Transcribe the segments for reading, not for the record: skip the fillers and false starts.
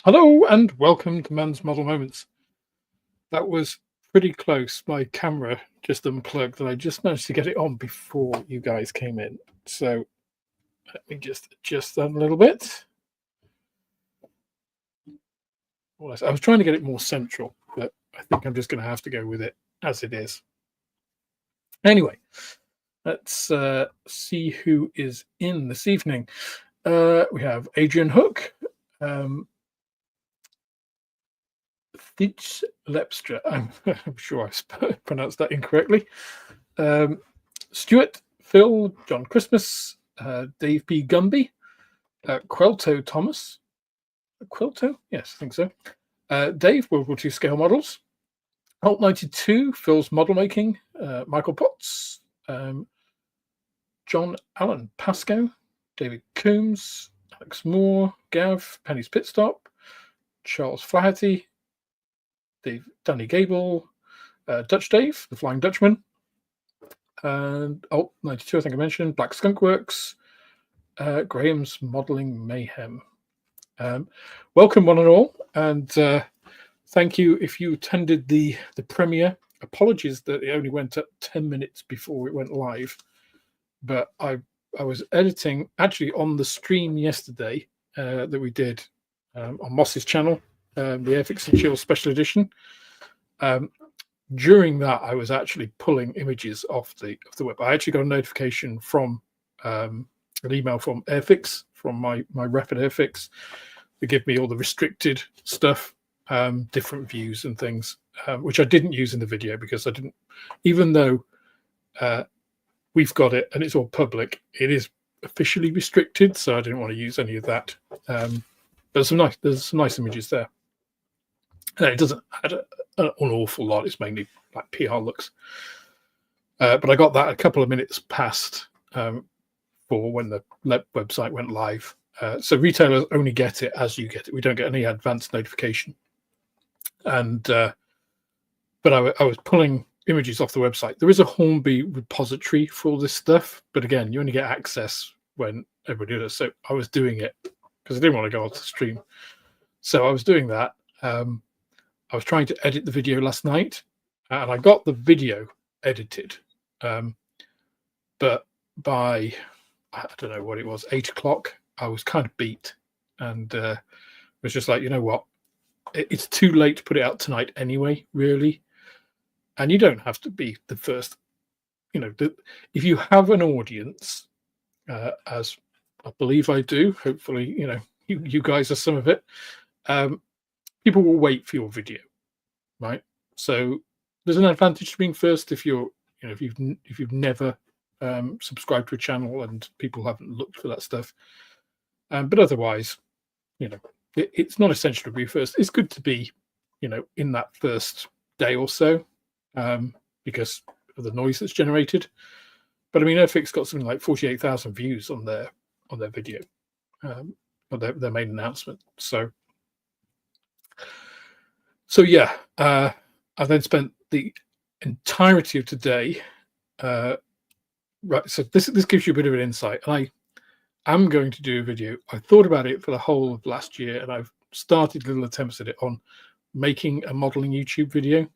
Hello and welcome to Man's Model Moments. That was pretty close. My camera just unplugged and I just managed to get it on before you guys came in. So let me just adjust that a little bit. Well, I was trying to get it more central, but I think I'm just going to have to go with it as it is. Anyway, let's see who is in this evening. We have Adrian Hook, Fitch Lepstra. I'm sure I pronounced that incorrectly. Stuart, Phil, John Christmas, Dave P. Gumby, Quelto Thomas. Quilto? Yes, I think so. Dave, World War II Scale Models. Alt 92, Phil's Model Making. Michael Potts. John Allen Pascoe. David Coombs. Alex Moore. Gav. Penny's Pit Stop. Charles Flaherty. Danny Gable. Dutch Dave, the Flying Dutchman. And Alt 92, I think I mentioned. Black Skunk Works. Graham's Modeling Mayhem. Welcome one and all, and thank you if you attended the premiere. Apologies that it only went up 10 minutes before it went live, but I was editing actually on the stream yesterday that we did on Moss's channel, the Airfix and Chill Special Edition. During that, I was actually pulling images off the web. I actually got a notification from an email from Airfix, from my rep at Airfix. They give me all the restricted stuff, different views and things, which I didn't use in the video because I didn't, even though we've got it and it's all public, it is officially restricted, so I didn't want to use any of that. There's some nice images there. And it doesn't add an awful lot. It's mainly like PR looks. But I got that a couple of minutes past for when the website went live. So retailers only get it as you get it. We don't get any advanced notification. And but I was pulling images off the website. There is a Hornby repository for all this stuff, but again, you only get access when everybody does. So I was doing it because I didn't want to go on the stream. So I was doing that. I was trying to edit the video last night, and I got the video edited, but by I don't know what it was, 8 o'clock. I was kind of beat and was just like, you know what? It's too late to put it out tonight anyway, really. And you don't have to be the first. You know, if you have an audience, as I believe I do, hopefully, you know, you guys are some of it. People will wait for your video, right? So there's an advantage to being first if you're, you know, if you've never subscribed to a channel and people haven't looked for that stuff. But otherwise, you know, it's not essential to be first. It's good to be, you know, in that first day or so because of the noise that's generated. But I mean, Airfix got something like 48,000 views on their video, on their main announcement. So yeah, I then spent the entirety of today. Right, so this gives you a bit of an insight, and I'm going to do a video. I thought about it for the whole of last year, and I've started little attempts at it on making a modeling YouTube video.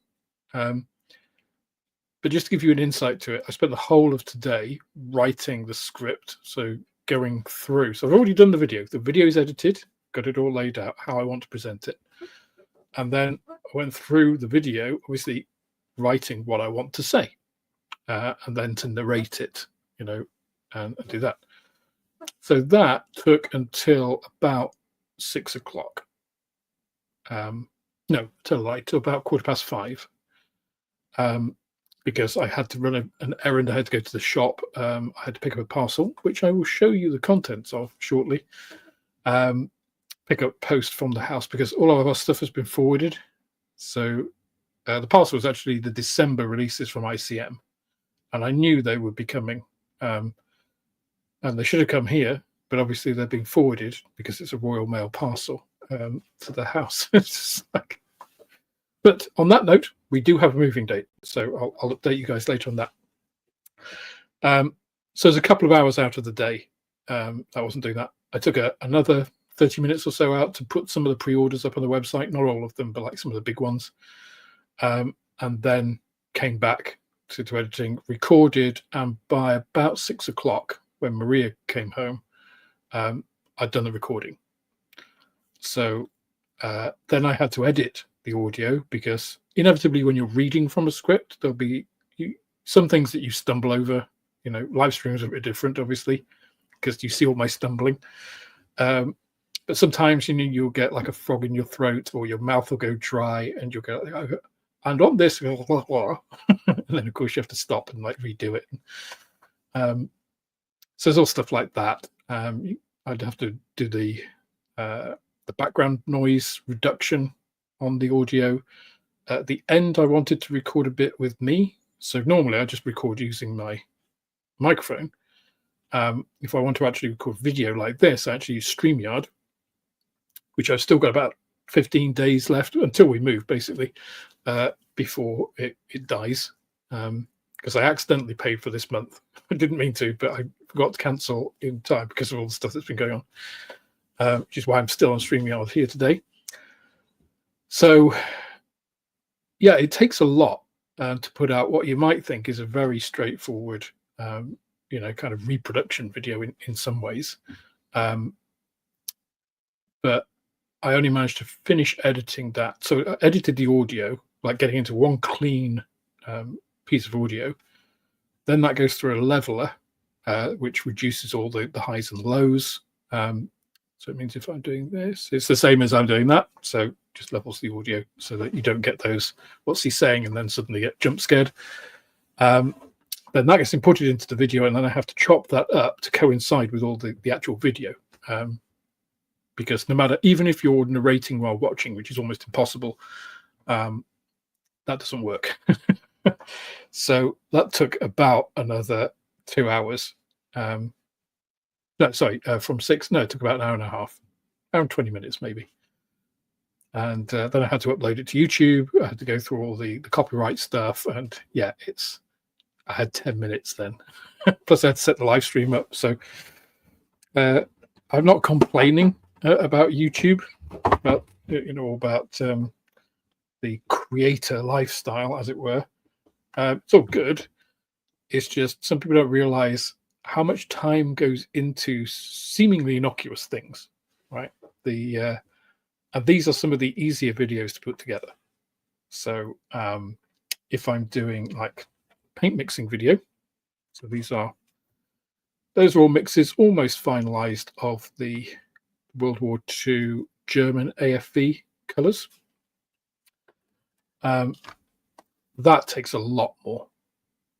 But just to give you an insight to it, I spent the whole of today writing the script, so going through. So I've already done the video. The video is edited, got it all laid out, how I want to present it. And then I went through the video, obviously writing what I want to say, and then to narrate it, you know, and do that. So that took until about 6 o'clock. No, till about 5:15. Because I had to run an errand. I had to go to the shop. I had to pick up a parcel, which I will show you the contents of shortly. Pick up post from the house because all of our stuff has been forwarded. So the parcel was actually the December releases from ICM, and I knew they would be coming. And they should have come here, but obviously they're being forwarded because it's a Royal Mail parcel to the house. But on that note, we do have a moving date, so I'll update you guys later on that. So there's a couple of hours out of the day. I wasn't doing that. I took another 30 minutes or so out to put some of the pre-orders up on the website, not all of them, but like some of the big ones. And then came back to editing, recorded, and by about 6 o'clock, when Maria came home, I'd done the recording. So then I had to edit the audio, because inevitably when you're reading from a script, there'll be some things that you stumble over. You know, live streams are a bit different, obviously, because you see all my stumbling. But sometimes, you know, you'll get like a frog in your throat, or your mouth will go dry, and you'll go, and on this, and then of course you have to stop and like redo it. So there's all stuff like that. I'd have to do the background noise reduction on the audio. At the end, I wanted to record a bit with me. So normally I just record using my microphone. If I want to actually record video like this, I actually use StreamYard, which I've still got about 15 days left until we move, basically, before it dies. Because I accidentally paid for this month. I didn't mean to, but I forgot to cancel in time because of all the stuff that's been going on, which is why I'm still on StreamYard here today. So, yeah, it takes a lot to put out what you might think is a very straightforward, you know, kind of reproduction video in some ways. But I only managed to finish editing that. So I edited the audio, like getting into one clean piece of audio. Then that goes through a leveler, which reduces all the highs and lows. So it means if I'm doing this, it's the same as I'm doing that. So just levels the audio so that you don't get those, what's he saying, and then suddenly get jump scared. Then that gets imported into the video, and then I have to chop that up to coincide with all the actual video. Because no matter, even if you're narrating while watching, which is almost impossible, that doesn't work. So that took about another 2 hours. No, sorry, from 6. No, it took about an hour and a half, around 20 minutes maybe. And then I had to upload it to YouTube. I had to go through all the copyright stuff, and yeah, I had 10 minutes then. Plus I had to set the live stream up. So I'm not complaining about YouTube, but you know, about the creator lifestyle, as it were. It's all good. It's just some people don't realize how much time goes into seemingly innocuous things, right? And these are some of the easier videos to put together. So if I'm doing like paint mixing video, so those are all mixes almost finalized of the World War II German AFV colors. That takes a lot more,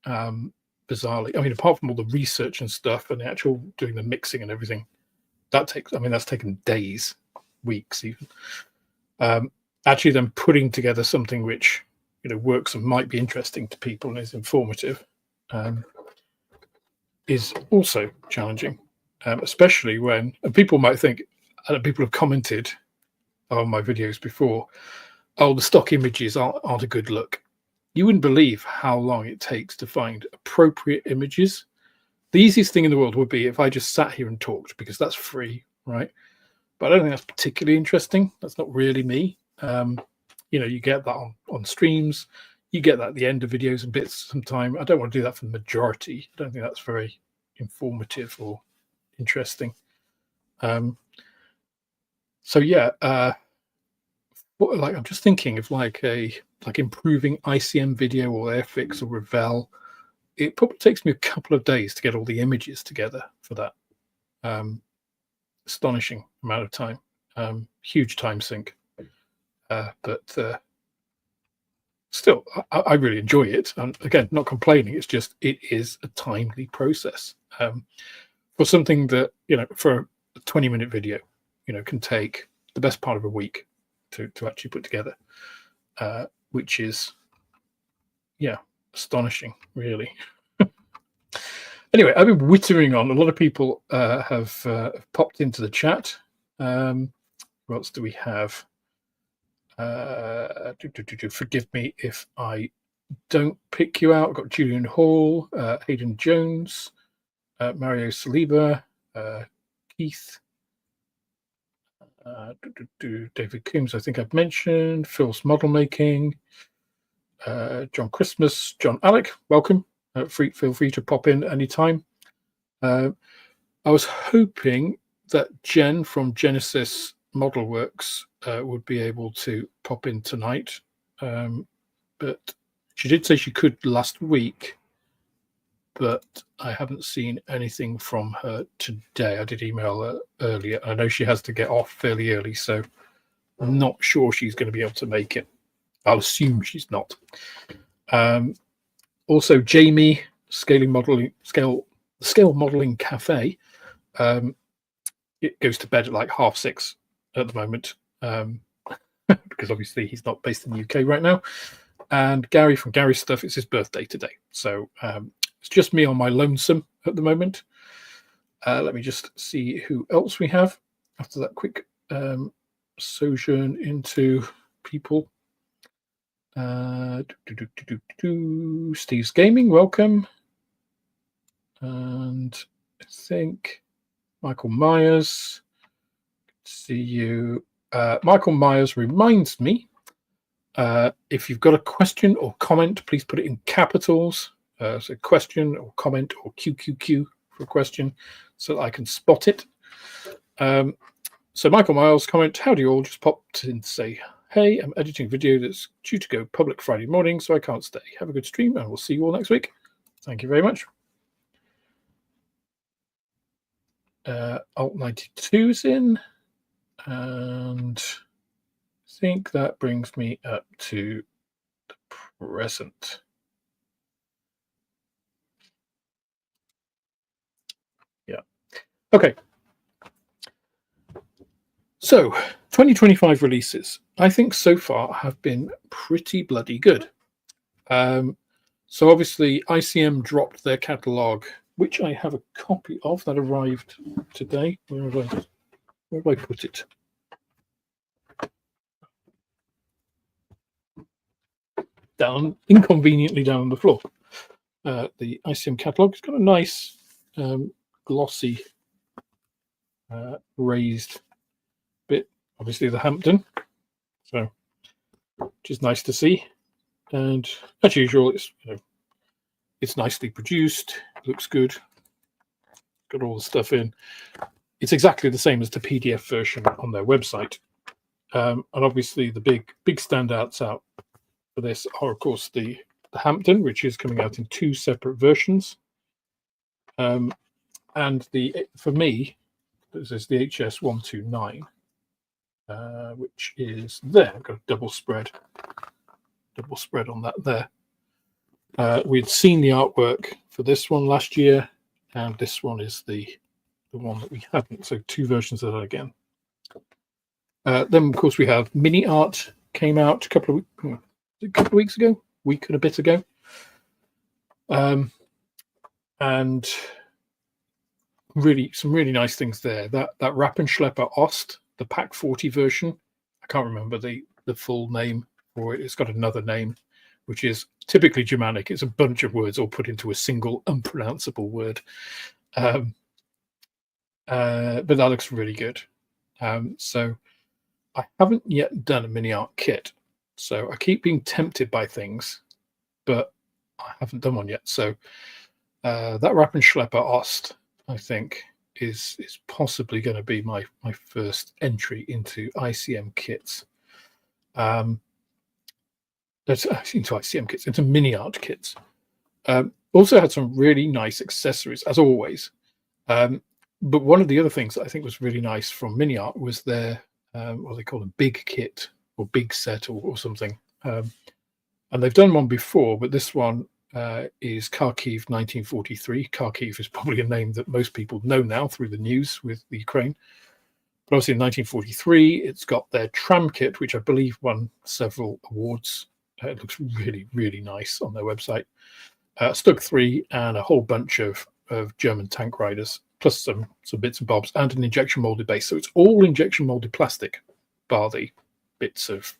bizarrely. I mean, apart from all the research and stuff and the actual doing the mixing and everything, that's taken days, weeks even. Actually then putting together something which, you know, works and might be interesting to people and is informative, is also challenging, especially when, and people might think, and people have commented on my videos before, oh, the stock images aren't a good look. You wouldn't believe how long it takes to find appropriate images. The easiest thing in the world would be if I just sat here and talked, because that's free, right? But I don't think that's particularly interesting. That's not really me. You know, you get that on streams. You get that at the end of videos and bits sometime. I don't want to do that for the majority. I don't think that's very informative or interesting. So yeah, like I'm just thinking of like improving ICM video or Airfix or Revell. It probably takes me a couple of days to get all the images together for that. Astonishing amount of time. Huge time sink. But still, I really enjoy it. And again, not complaining. It's just, it is a timely process. For something that, you know, for a 20-minute video, you know, can take the best part of a week to actually put together, which is, yeah, astonishing, really. Anyway, I've been wittering on. A lot of people have popped into the chat. What else do we have? Forgive me if I don't pick you out. I've got Julian Hall, Hayden Jones, Mario Saliba, Keith, David Coombs, I think I've mentioned. Phil's Model Making. John Christmas, John Alec, welcome. Feel free to pop in anytime. I was hoping that Jen from Genesis Model Works would be able to pop in tonight, but she did say she could last week, but I haven't seen anything from her today. I did email her earlier. I know she has to get off fairly early, so I'm not sure she's going to be able to make it. I'll assume she's not. Also, Jamie, Scale Modeling Cafe. It goes to bed at like 6:30 at the moment, because obviously he's not based in the UK right now. And Gary from Gary's Stuff, it's his birthday today. So it's just me on my lonesome at the moment. Let me just see who else we have after that quick sojourn into people. Steve's Gaming, welcome. And I think Michael Myers, see you. Michael Myers reminds me, if you've got a question or comment, please put it in capitals. So question or comment or QQQ for a question so that I can spot it. So Michael Myers comment, how do you all? Just popped in to say, hey, I'm editing a video that's due to go public Friday morning, so I can't stay. Have a good stream, and we'll see you all next week. Thank you very much. Alt 92 is in, and I think that brings me up to the present. Yeah. Okay. So, 2025 releases, I think so far have been pretty bloody good. So obviously ICM dropped their catalogue, which I have a copy of that arrived today. Where have I put it? Down, inconveniently down on the floor. The ICM catalogue has got a nice glossy raised bit, obviously the Hampton, so which is nice to see. And as usual, it's nicely produced, looks good, got all the stuff in. It's exactly the same as the PDF version on their website. And obviously the big standouts out for this are, of course, the Hampton, which is coming out in 2 separate versions. And for me, this is the HS129, which is there. I've got a double spread on that there. We'd seen the artwork for this one last year, and this one is the one that we hadn't. So 2 versions of that again. Then, of course, we have Miniart came out a couple of weeks ago, week and a bit ago. And really, some really nice things there. That Rappenschlepper Ost, the Pack 40 version, I can't remember the full name for it. It's got another name, which is typically Germanic. It's a bunch of words all put into a single unpronounceable word. But that looks really good. So I haven't yet done a mini art kit. So I keep being tempted by things, but I haven't done one yet. So that Rappenschlepper Ost, I think, is possibly going to be my first entry into ICM kits. That's into ICM kits, into mini art kits. Also had some really nice accessories, as always. But one of the other things that I think was really nice from Mini Art was their what they call a big kit or big set or something. And they've done one before, but this one is Kharkiv 1943. Kharkiv is probably a name that most people know now through the news with the Ukraine. But obviously in 1943, it's got their tram kit, which I believe won several awards. It looks really, really nice on their website. Stug 3 and a whole bunch of German tank riders, plus some bits and bobs, and an injection molded base. So it's all injection molded plastic, bar the bits of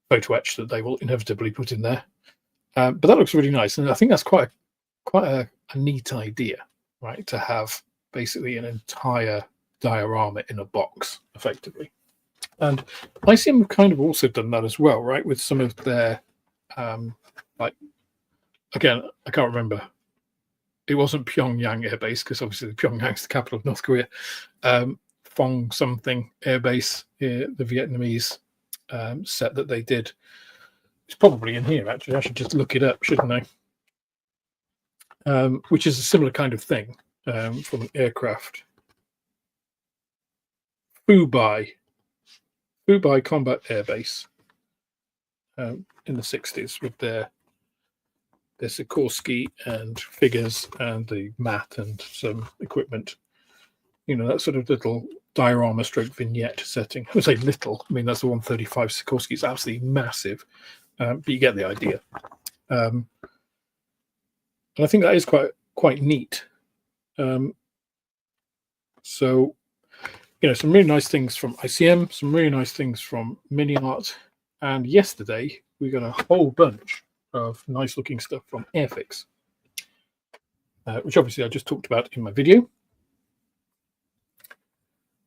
photo etch that they will inevitably put in there. But that looks really nice, and I think that's quite a neat idea, right? To have basically an entire diorama in a box, effectively. And ICM have kind of also done that as well, right? With some of their, like, again, I can't remember. It wasn't Pyongyang Air Base, because obviously Pyongyang's the capital of North Korea. Phong something Air Base, the Vietnamese set that they did. It's probably in here, actually. I should just look it up, shouldn't I? Which is a similar kind of thing from an aircraft. Fuwolf Combat Air Base in the 60s with their Sikorsky and figures and the mat and some equipment. You know, that sort of little diorama stroke vignette setting. I would say little. I mean, that's the 135 Sikorsky. It's absolutely massive. But you get the idea. And I think that is quite neat. So, you know, some really nice things from ICM, some really nice things from Miniart, and yesterday we got a whole bunch of nice looking stuff from Airfix, which obviously I just talked about in my video.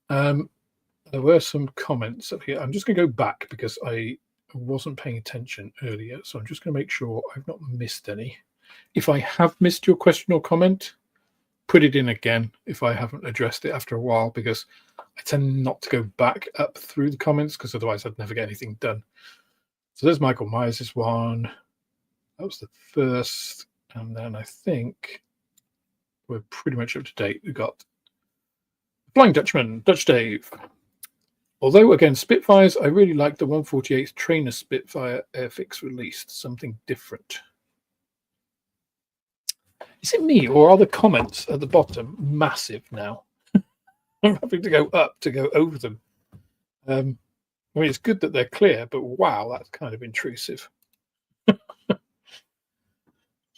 There were some comments up here. I'm just going to go back because I wasn't paying attention earlier, so I'm just going to make sure I've not missed any. If I have missed your question or comment, put it in again if I haven't addressed it after a while, because I tend not to go back up through the comments because otherwise I'd never get anything done. So there's Michael Myers' one. That was the first. And then I think we're pretty much up to date. We've got Flying Dutchman, Dutch Dave. Although, again, Spitfires, I really like the 148th Trainer Spitfire Airfix released. Something different. Is it me, or are the comments at the bottom massive now? I'm having to go up to go over them. I mean, it's good that they're clear, but wow, that's kind of intrusive.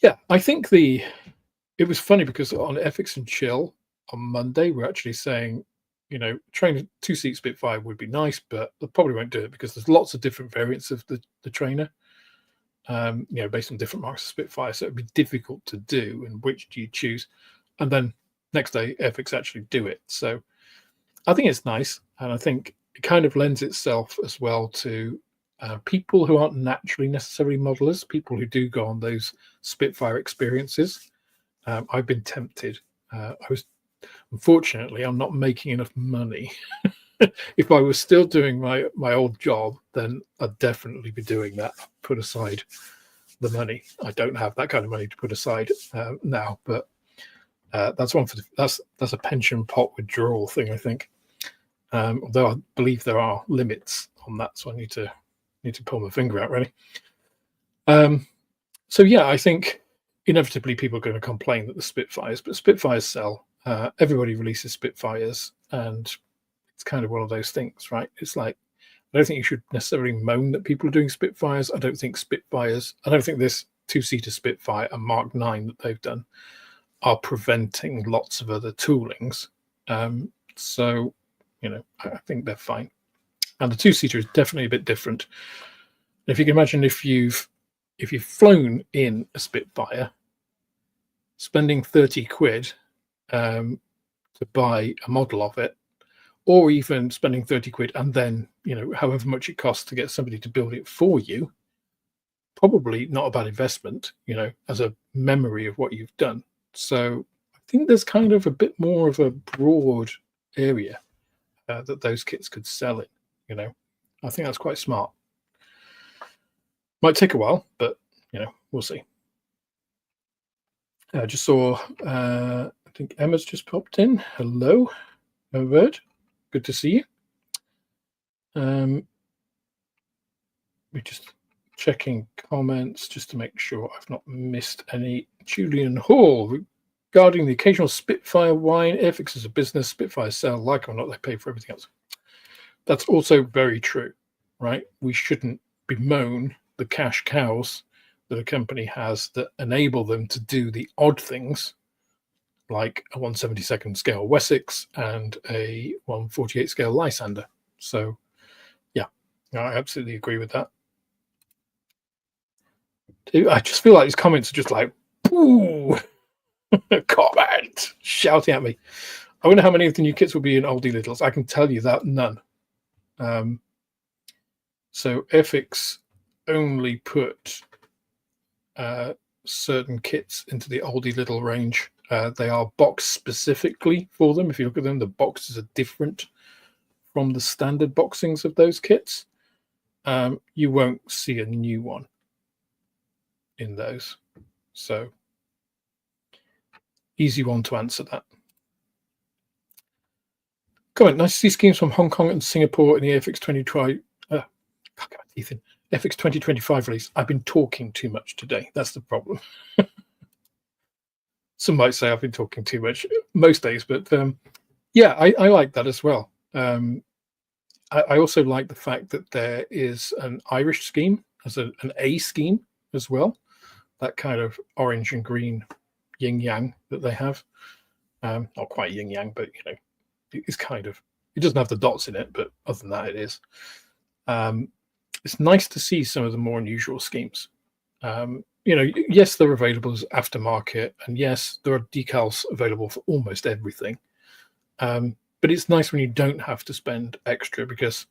Yeah, I think it was funny because on Airfix and Chill on Monday, we're actually saying, you know, trainer 2-seat Spitfire would be nice, but they probably won't do it because there's lots of different variants of the trainer. You know, based on different marks of Spitfire, so it'd be difficult to do. And which do you choose? And then next day, Airfix actually do it. So I think it's nice, and I think it kind of lends itself as well to people who aren't naturally necessarily modelers, people who do go on those Spitfire experiences. I've been tempted. Unfortunately, I'm not making enough money. If I was still doing my old job, then I'd definitely be doing that. Put aside the money. I don't have that kind of money to put aside now, but that's one for that's a pension pot withdrawal thing, I think. Although I believe there are limits on that, so I need to pull my finger out really. So yeah, I think inevitably people are going to complain that the Spitfires, but Spitfires sell. Everybody releases Spitfires, and it's kind of one of those things, right? It's like, I don't think you should necessarily moan that people are doing Spitfires. I don't think this 2-seater Spitfire and Mark 9 that they've done are preventing lots of other toolings. So, you know, I think they're fine. And the 2-seater is definitely a bit different. If you can imagine, if you've flown in a Spitfire, spending 30 quid to buy a model of it, or even spending 30 quid and then, you know, however much it costs to get somebody to build it for you, probably not a bad investment, you know, as a memory of what you've done. So I think there's kind of a bit more of a broad area that those kits could sell in, you know. I think that's quite smart. Might take a while, but, you know, we'll see. I just saw, I think Emma's just popped in. Hello, Bird. Good to see you. We're just checking comments just to make sure I've not missed any. Julian Hall, regarding the occasional Spitfire wine, Airfix is a business, Spitfire sell, like or not, they pay for everything else. That's also very true, right? We shouldn't bemoan the cash cows that a company has that enable them to do the odd things, like a 1/72nd scale Wessex and a 1/48 scale Lysander. So, yeah, I absolutely agree with that. I just feel like these comments are just like, ooh, comment, shouting at me. I wonder how many of the new kits will be in Oldie Littles. I can tell you that none. So Airfix only put certain kits into the Oldie Little range. They are boxed specifically for them. If you look at them, the boxes are different from the standard boxings of those kits. You won't see a new one in those. So easy one to answer that. Comment, nice to see schemes from Hong Kong and Singapore in the Airfix 2025 release. I've been talking too much today. That's the problem. Some might say I've been talking too much most days, but yeah, I like that as well. I also like the fact that there is an Irish scheme as an A scheme as well. That kind of orange and green yin yang that they have. Not quite yin yang, but you know, it's kind of, it doesn't have the dots in it, but other than that, it is. It's nice to see some of the more unusual schemes. You know, yes, they're available as aftermarket, and yes, there are decals available for almost everything. But it's nice when you don't have to spend extra, because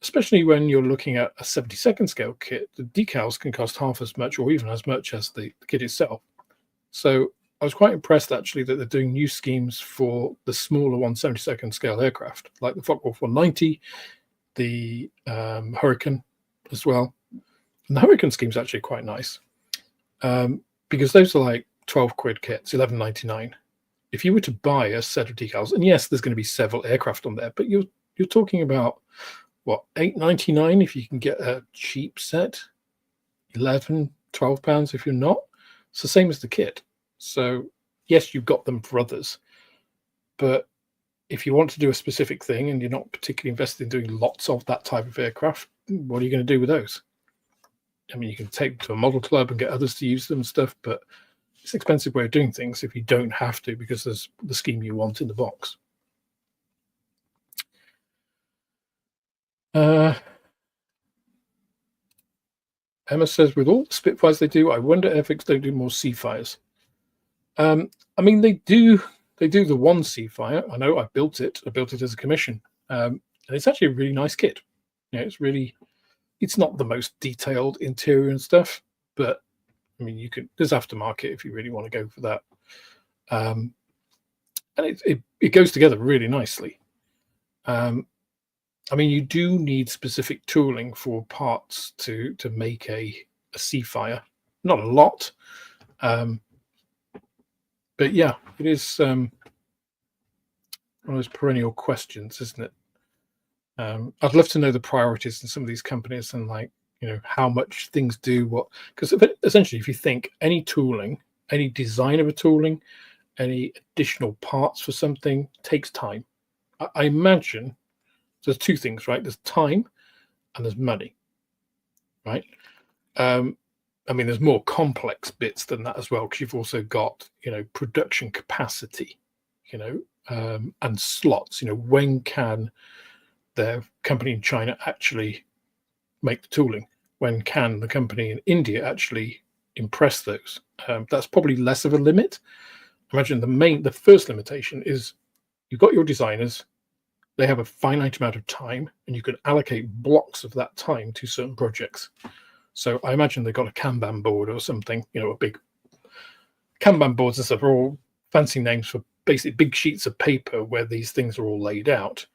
especially when you're looking at a 72nd scale kit, the decals can cost half as much or even as much as the kit itself. So I was quite impressed actually that they're doing new schemes for the smaller 172nd scale aircraft, like the Fuwolf 190, the Hurricane as well. And the Hurricane scheme is actually quite nice, because those are like 12 quid kits, 11.99. If you were to buy a set of decals, and yes, there's going to be several aircraft on there, but you're talking about what, £8.99 if you can get a cheap set, £12 if you're not. It's the same as the kit. So yes, you've got them for others, but if you want to do a specific thing and you're not particularly invested in doing lots of that type of aircraft, what are you going to do with those? I mean, you can take them to a model club and get others to use them and stuff, but it's an expensive way of doing things if you don't have to, because there's the scheme you want in the box. Emma says, with all the Spitfires they do, I wonder Airfix don't do more Seafires. I mean, they do the one Seafire. I know I built it as a commission. And it's actually a really nice kit. You know, it's not the most detailed interior and stuff, but I mean, there's aftermarket if you really want to go for that. And it goes together really nicely. I mean, you do need specific tooling for parts to make a Seafire. Not a lot, but yeah, it is one of those perennial questions, isn't it? I'd love to know the priorities in some of these companies, and like, you know, how much things do what. Because essentially, if you think any tooling, any design of a tooling, any additional parts for something takes time. I imagine there's two things, right? There's time and there's money, right? I mean, there's more complex bits than that as well, because you've also got, you know, production capacity, you know, and slots. You know, when can their company in China actually make the tooling? When can the company in India actually impress those? That's probably less of a limit. Imagine the first limitation is you've got your designers. They have a finite amount of time, and you can allocate blocks of that time to certain projects. So I imagine they've got a Kanban board or something, you know, a big Kanban boards and stuff are all fancy names for basically big sheets of paper where these things are all laid out,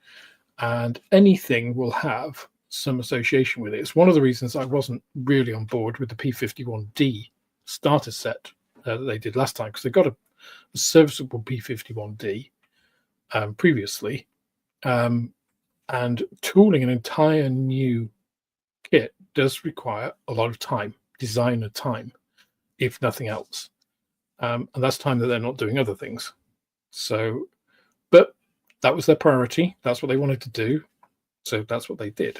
and anything will have some association with it. It's one of the reasons I wasn't really on board with the P51D starter set that they did last time, because they got a serviceable P51D previously. And tooling an entire new kit does require a lot of time, designer time, if nothing else. And that's time that they're not doing other things. So, but that was their priority. That's what they wanted to do. So that's what they did.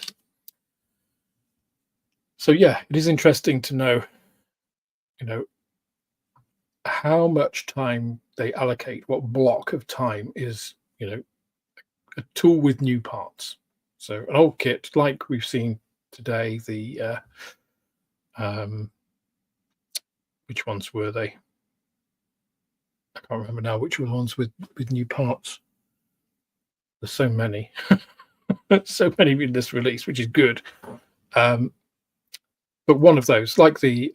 So yeah, it is interesting to know, you know, how much time they allocate, what block of time is, you know, a tool with new parts. So an old kit, like we've seen today, the which ones were they? I can't remember now which were the ones with new parts. There's so many. So many in this release, which is good. But one of those, like the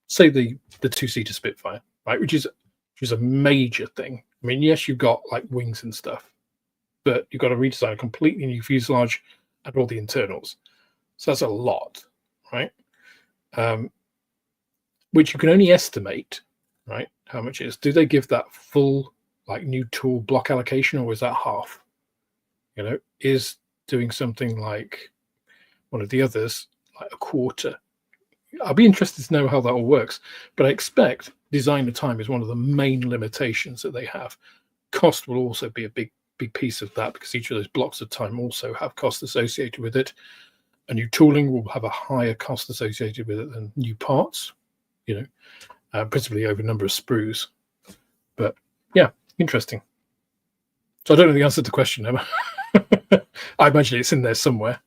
say the two-seater Spitfire, right, which is a major thing. I mean, yes, you've got like wings and stuff, but you've got to redesign a completely new fuselage and all the internals. So that's a lot, right? Which you can only estimate, right, how much it is. Do they give that full like new tool block allocation, or is that half? You know, is doing something like one of the others like a quarter? I'll be interested to know how that all works, but I expect designer time is one of the main limitations that they have. Cost will also be a big piece of that, because each of those blocks of time also have cost associated with it. A new tooling will have a higher cost associated with it than new parts, you know, principally over number of sprues. But yeah, interesting. So I don't know the answer to the question, Emma. I imagine it's in there somewhere.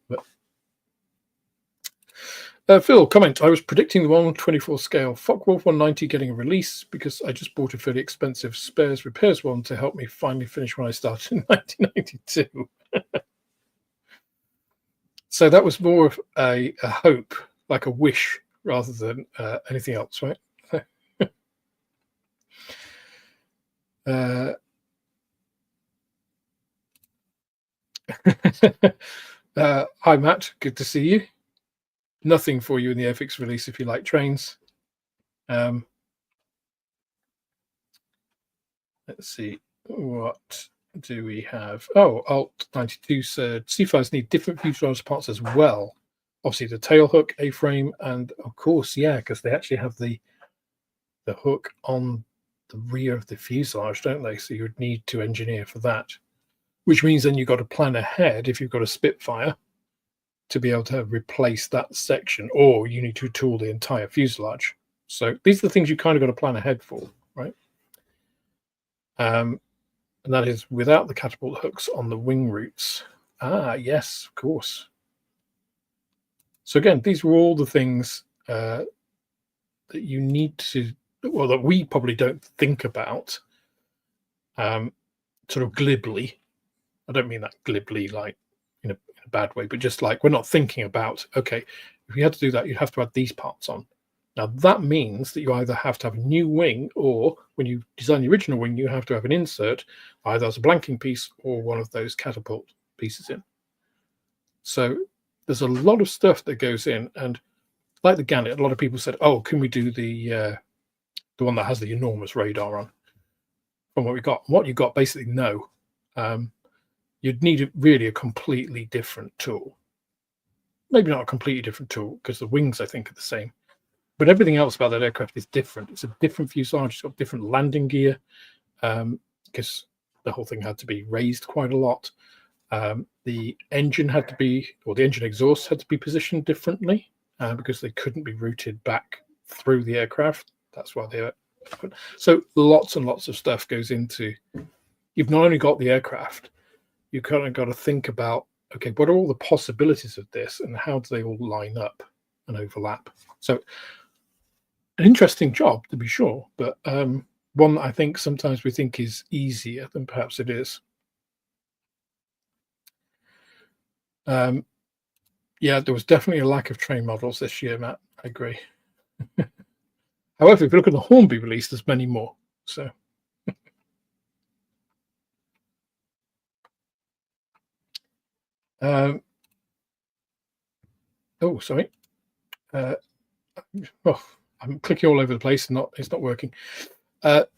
But Phil, comment, I was predicting the 1/24 scale Fuwolf 190 getting a release because I just bought a fairly expensive spares repairs one to help me finally finish when I started in 1992. So that was more of a hope, like a wish, rather than anything else, right? Hi, Matt. Good to see you. Nothing for you in the Airfix release if you like trains. Let's see. What do we have? Oh, Alt92 said Seafires need different fuselage parts as well. Obviously, the tail hook, A-frame, and of course, yeah, because they actually have the hook on the rear of the fuselage, don't they? So you would need to engineer for that, which means then you've got to plan ahead if you've got a Spitfire to be able to replace that section, or you need to tool the entire fuselage. So these are the things you kind of got to plan ahead for, right? And that is without the catapult hooks on the wing roots. Ah, yes, of course. So again, these were all the things that you need to, well, that we probably don't think about sort of glibly. I don't mean that glibly like in a bad way, but just like we're not thinking about, okay, if you had to do that, you'd have to add these parts on. Now that means that you either have to have a new wing, or when you design the original wing, you have to have an insert, either as a blanking piece or one of those catapult pieces in. So there's a lot of stuff that goes in, and like the Gannet, a lot of people said, oh, can we do the one that has the enormous radar on? From what we got, what you got, basically no. You'd need really a completely different tool. Maybe not a completely different tool, because the wings, I think, are the same. But everything else about that aircraft is different. It's a different fuselage. It's got different landing gear, because the whole thing had to be raised quite a lot. The engine had to be, or the engine exhaust had to be positioned differently, because they couldn't be routed back through the aircraft. That's why they were. So lots and lots of stuff goes into. You've not only got the aircraft, you kind of got to think about, okay, what are all the possibilities of this, and how do they all line up and overlap? So an interesting job, to be sure, but one that I think sometimes we think is easier than perhaps it is. Yeah, there was definitely a lack of train models this year, Matt. I agree. However, if you look at the Hornby release, there's many more. So. Oh, sorry. Oh, I'm clicking all over the place and it's not working.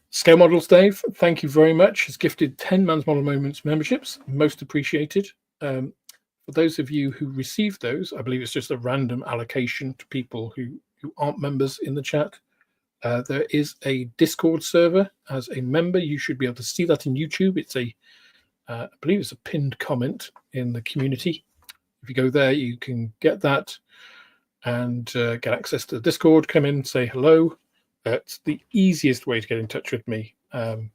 Scale Models Dave, thank you very much. Has gifted 10 Man's Model Moments memberships. Most appreciated. For those of you who received those, I believe it's just a random allocation to people who aren't members in the chat. There is a Discord server. As a member, you should be able to see that in YouTube. It's I believe it's a pinned comment in the community. If you go there, you can get that and get access to the Discord. Come in, say hello. It's the easiest way to get in touch with me. I'm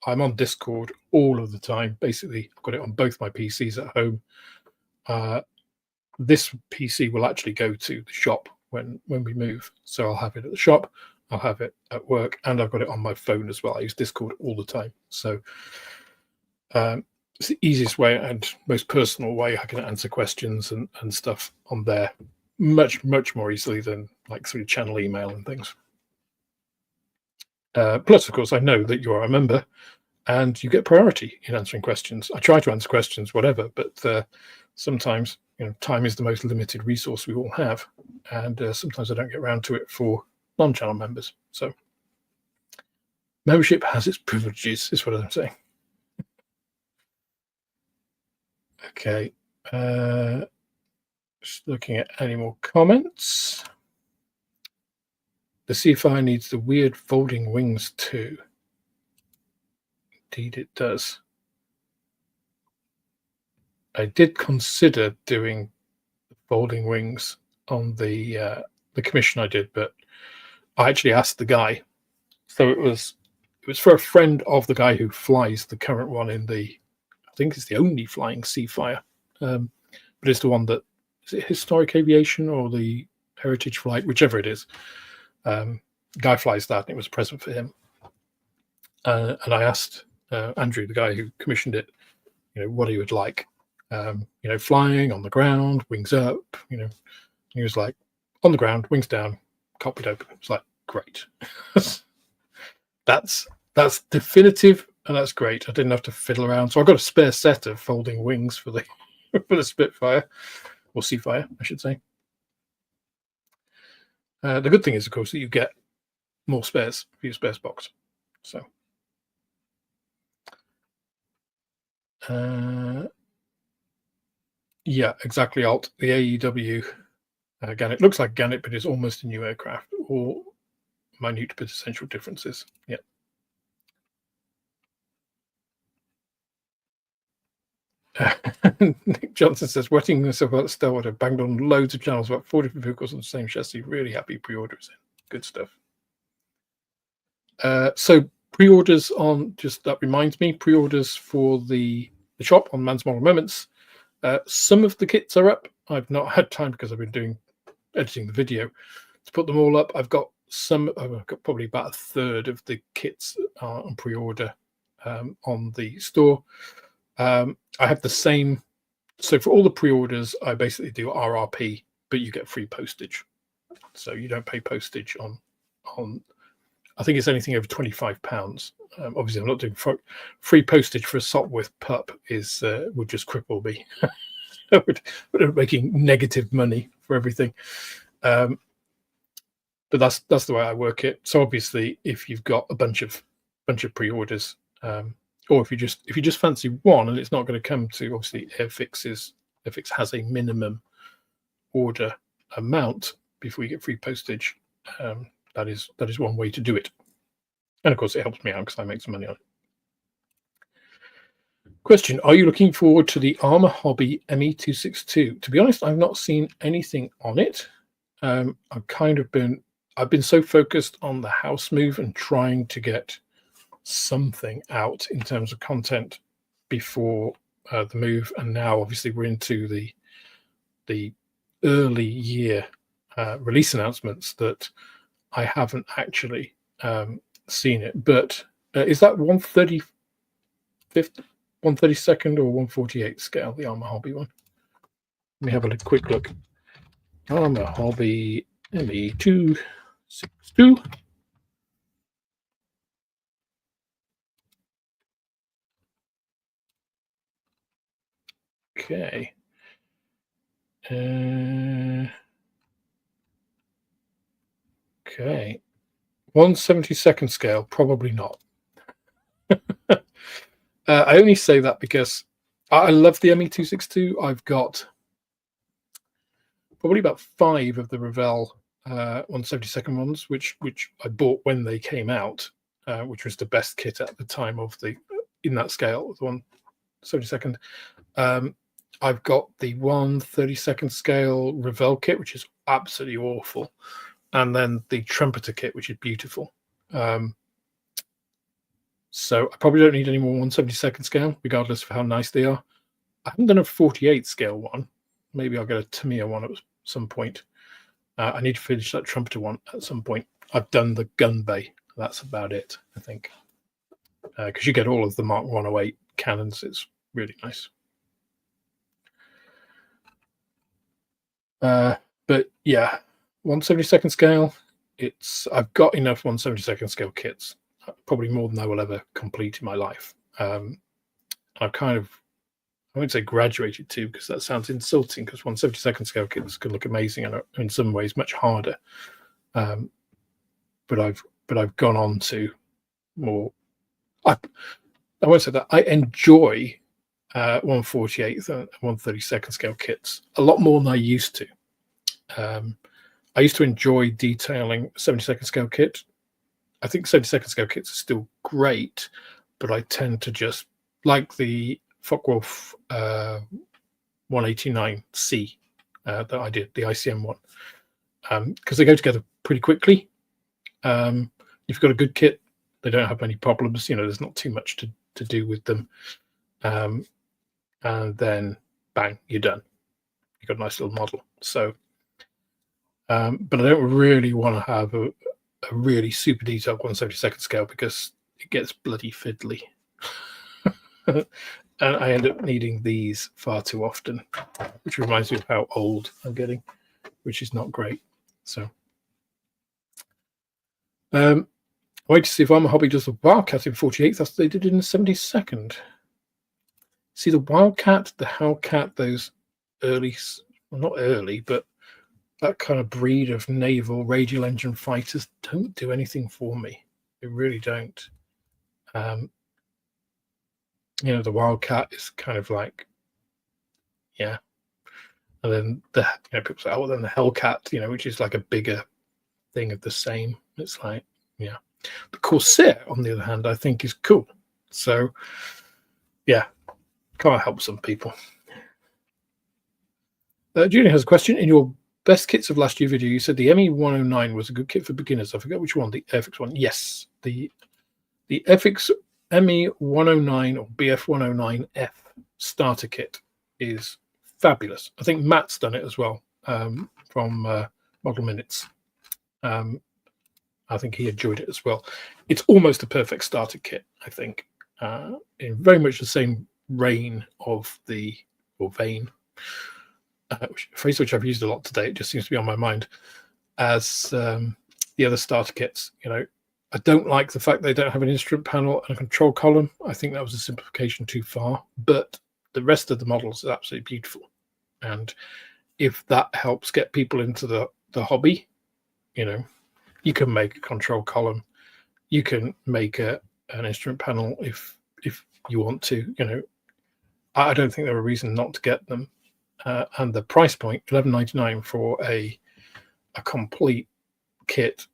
on Discord all of the time. Basically, I've got it on both my PCs at home. This PC will actually go to the shop when we move, so I'll have it at the shop. I'll have it at work, and I've got it on my phone as well. I use Discord all the time. So it's the easiest way and most personal way I can answer questions and stuff on there much more easily than like through channel email and things. Plus, of course, I know that you are a member and you get priority in answering questions. I try to answer questions, whatever, but sometimes, you know, time is the most limited resource we all have, and sometimes I don't get around to it for non-channel members. So membership has its privileges, is what I'm saying. Okay, just looking at any more comments. The Seafire needs the weird folding wings too. Indeed it does. I did consider doing folding wings on the commission I did, but I actually asked the guy. So it was for a friend of the guy who flies the current one in the, I think it's the only flying Seafire, but it's the one that, is it Historic Aviation or the Heritage Flight, whichever it is. Guy flies that, and it was a present for him. And I asked Andrew, the guy who commissioned it, you know, what he would like. You know, flying on the ground, wings up. You know, he was like, on the ground, wings down, cockpit open. It's like, great. that's definitive, and that's great. I didn't have to fiddle around. So I got a spare set of folding wings for the for the Spitfire, or Seafire, I should say. The good thing is, of course, that you get more spares for your spares box. So, yeah, exactly. Alt the AEW Gannet looks like Gannet, but it's almost a new aircraft, or minute but essential differences. Yeah. Nick Johnson says, wetting myself about Stillwater, banged on loads of channels, about 4 different vehicles on the same chassis. Really happy pre-orders in. Good stuff. So pre-orders on, just that reminds me, pre-orders for the shop on Man's Model Moments. Some of the kits are up. I've not had time because I've been editing the video to put them all up. I've got I've got probably about a third of the kits on pre-order on the store. I have the same. So for all the pre-orders, I basically do RRP, but you get free postage. So you don't pay postage on I think it's anything over £25. Obviously, I'm not doing free postage for a Sopwith pup. Would just cripple me. would making negative money for everything. But that's the way I work it. So obviously, if you've got a bunch of pre-orders, or if you just fancy one and it's not going to come to, obviously Airfix has a minimum order amount before you get free postage. That is one way to do it, and of course it helps me out because I make some money on it. Question: are you looking forward to the Armour Hobby ME262? To be honest, I've not seen anything on it. I've been so focused on the house move and trying to get something out in terms of content before the move, and now obviously we're into the early year release announcements that I haven't actually seen it. But is that 132nd or 148th scale, the Armour Hobby one? Let me have a quick look. Armour Hobby ME262. Okay. Okay. 1/72nd scale, probably not. I only say that because I love the ME262. I've got probably about 5 of the Revell 1/72nd ones, which I bought when they came out, which was the best kit at the time in that scale, the 1/72nd. I've got the 1/32nd scale Revell kit, which is absolutely awful, and then the Trumpeter kit, which is beautiful. So I probably don't need any more 1/72nd scale, regardless of how nice they are. I haven't done a 48 scale one. Maybe I'll get a Tamiya one at some point. I need to finish that Trumpeter one at some point. I've done the gun bay. That's about it, I think, because you get all of the Mark 108 cannons. It's really nice. But yeah, 1/72 scale. I've got enough 1/72 scale kits, probably more than I will ever complete in my life. I've kind of, I won't say graduated to, because that sounds insulting, because 1/72 scale kits can look amazing and are in some ways much harder. But I've gone on to more. I won't say that. I enjoy 1/48 and 1/32 scale kits a lot more than I used to. I used to enjoy detailing 72nd scale kit. I think 72nd scale kits are still great, but I tend to just like the Fuwolf 189C that I did, the ICM one, because they go together pretty quickly. You've got a good kit, they don't have any problems. There's not too much to do with them, and then bang, you're done. You've got a nice little model. So, but I don't really want to have a really super detailed 1/72 scale, because it gets bloody fiddly. And I end up needing these far too often, which reminds me of how old I'm getting, which is not great. So wait to see if Armour Hobby does the Wildcat in 48th as they did in the 72nd. See, the Wildcat, the Hellcat, those early, well, not early, but that kind of breed of naval radial engine fighters don't do anything for me. They really don't. The Wildcat is kind of like, yeah. And then people say, oh, then the Hellcat, which is like a bigger thing of the same. It's like, yeah. The Corsair, on the other hand, I think is cool. So, yeah, can't help some people. Julian has a question. In your best kits of last year video, you said the ME109 was a good kit for beginners. I forget which one, the Airfix one. Yes, the Airfix ME109 or BF109F starter kit is fabulous. I think Matt's done it as well, from Model Minutes. I think he enjoyed it as well. It's almost a perfect starter kit, I think, in very much the same vein of vein, phrase which I've used a lot today. It just seems to be on my mind, as the other starter kits. I don't like the fact they don't have an instrument panel and a control column. I think that was a simplification too far, but the rest of the models are absolutely beautiful. And if that helps get people into the hobby, you can make a control column, you can make an instrument panel if you want to. I don't think there are a reason not to get them. And the price point, $11.99 for a complete kit.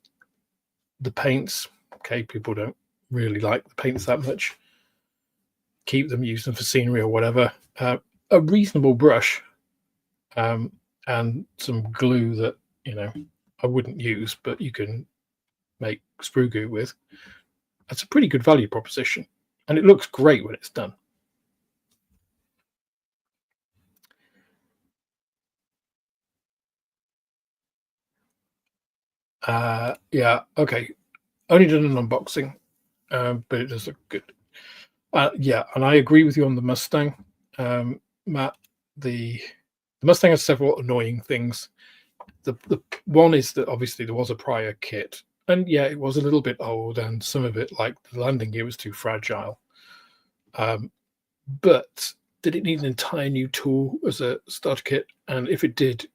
The paints, okay, people don't really like the paints that much. Keep them, use them for scenery or whatever. A reasonable brush, and some glue that I wouldn't use, but you can make sprue glue with. That's a pretty good value proposition, and it looks great when it's done. Yeah, okay. Only done an unboxing, but it does look good. Yeah, and I agree with you on the Mustang, Matt. The Mustang has several annoying things. The one is that obviously there was a prior kit, and yeah, it was a little bit old, and some of it, like the landing gear, was too fragile. But did it need an entire new tool as a starter kit? And if it did,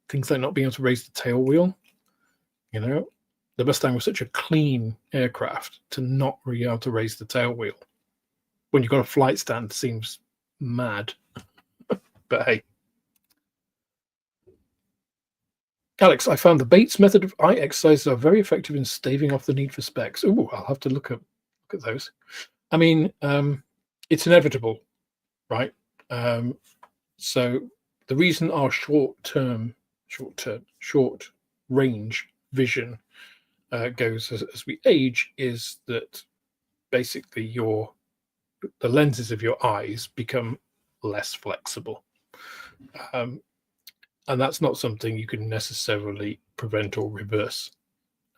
things like not being able to raise the tail wheel. The Mustang was such a clean aircraft, to not really be able to raise the tail wheel when you've got a flight stand seems mad. But hey. Alex, I found the Bates method of eye exercises are very effective in staving off the need for specs. Oh, I'll have to look at those. I mean, it's inevitable, right? So the reason our short range vision goes as we age is that basically the lenses of your eyes become less flexible. And that's not something you can necessarily prevent or reverse.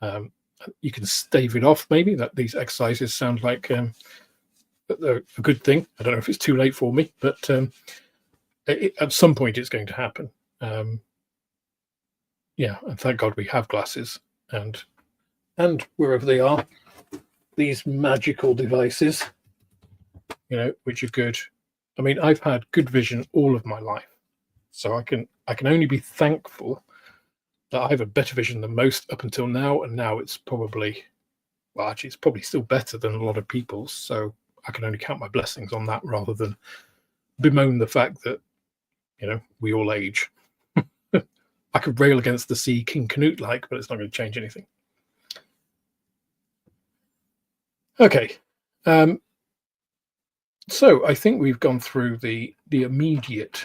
You can stave it off, maybe, that these exercises sound like a good thing. I don't know if it's too late for me, but at some point it's going to happen. Yeah, and thank God we have glasses, and wherever they are, these magical devices, you know, which are good. I mean, I've had good vision all of my life, so I can only be thankful that I have a better vision than most up until now, and now it's probably, well, actually, it's probably still better than a lot of people's. So I can only count my blessings on that rather than bemoan the fact that, you know, we all age. I could rail against the sea King Canute like, but it's not going to change anything. Okay. So I think we've gone through the immediate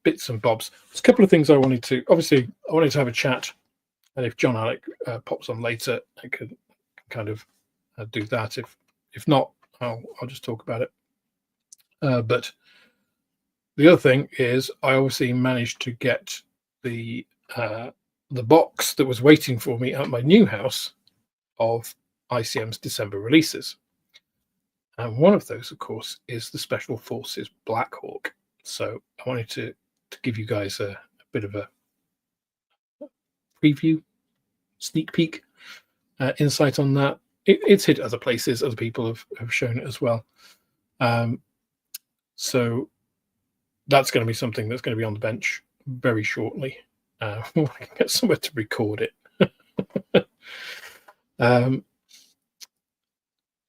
bits and bobs. There's a couple of things I wanted to, obviously, I wanted to have a chat. And if John Alec pops on later, I could kind of do that. If not, I'll just talk about it. But the other thing is, I obviously managed to get the box that was waiting for me at my new house of ICM's December releases. And one of those, of course, is the Special Forces Black Hawk. So I wanted to give you guys a bit of a preview, sneak peek, insight on that. It's hit other places, other people have shown it as well. So that's going to be something that's going to be on the bench very shortly. I can get somewhere to record it.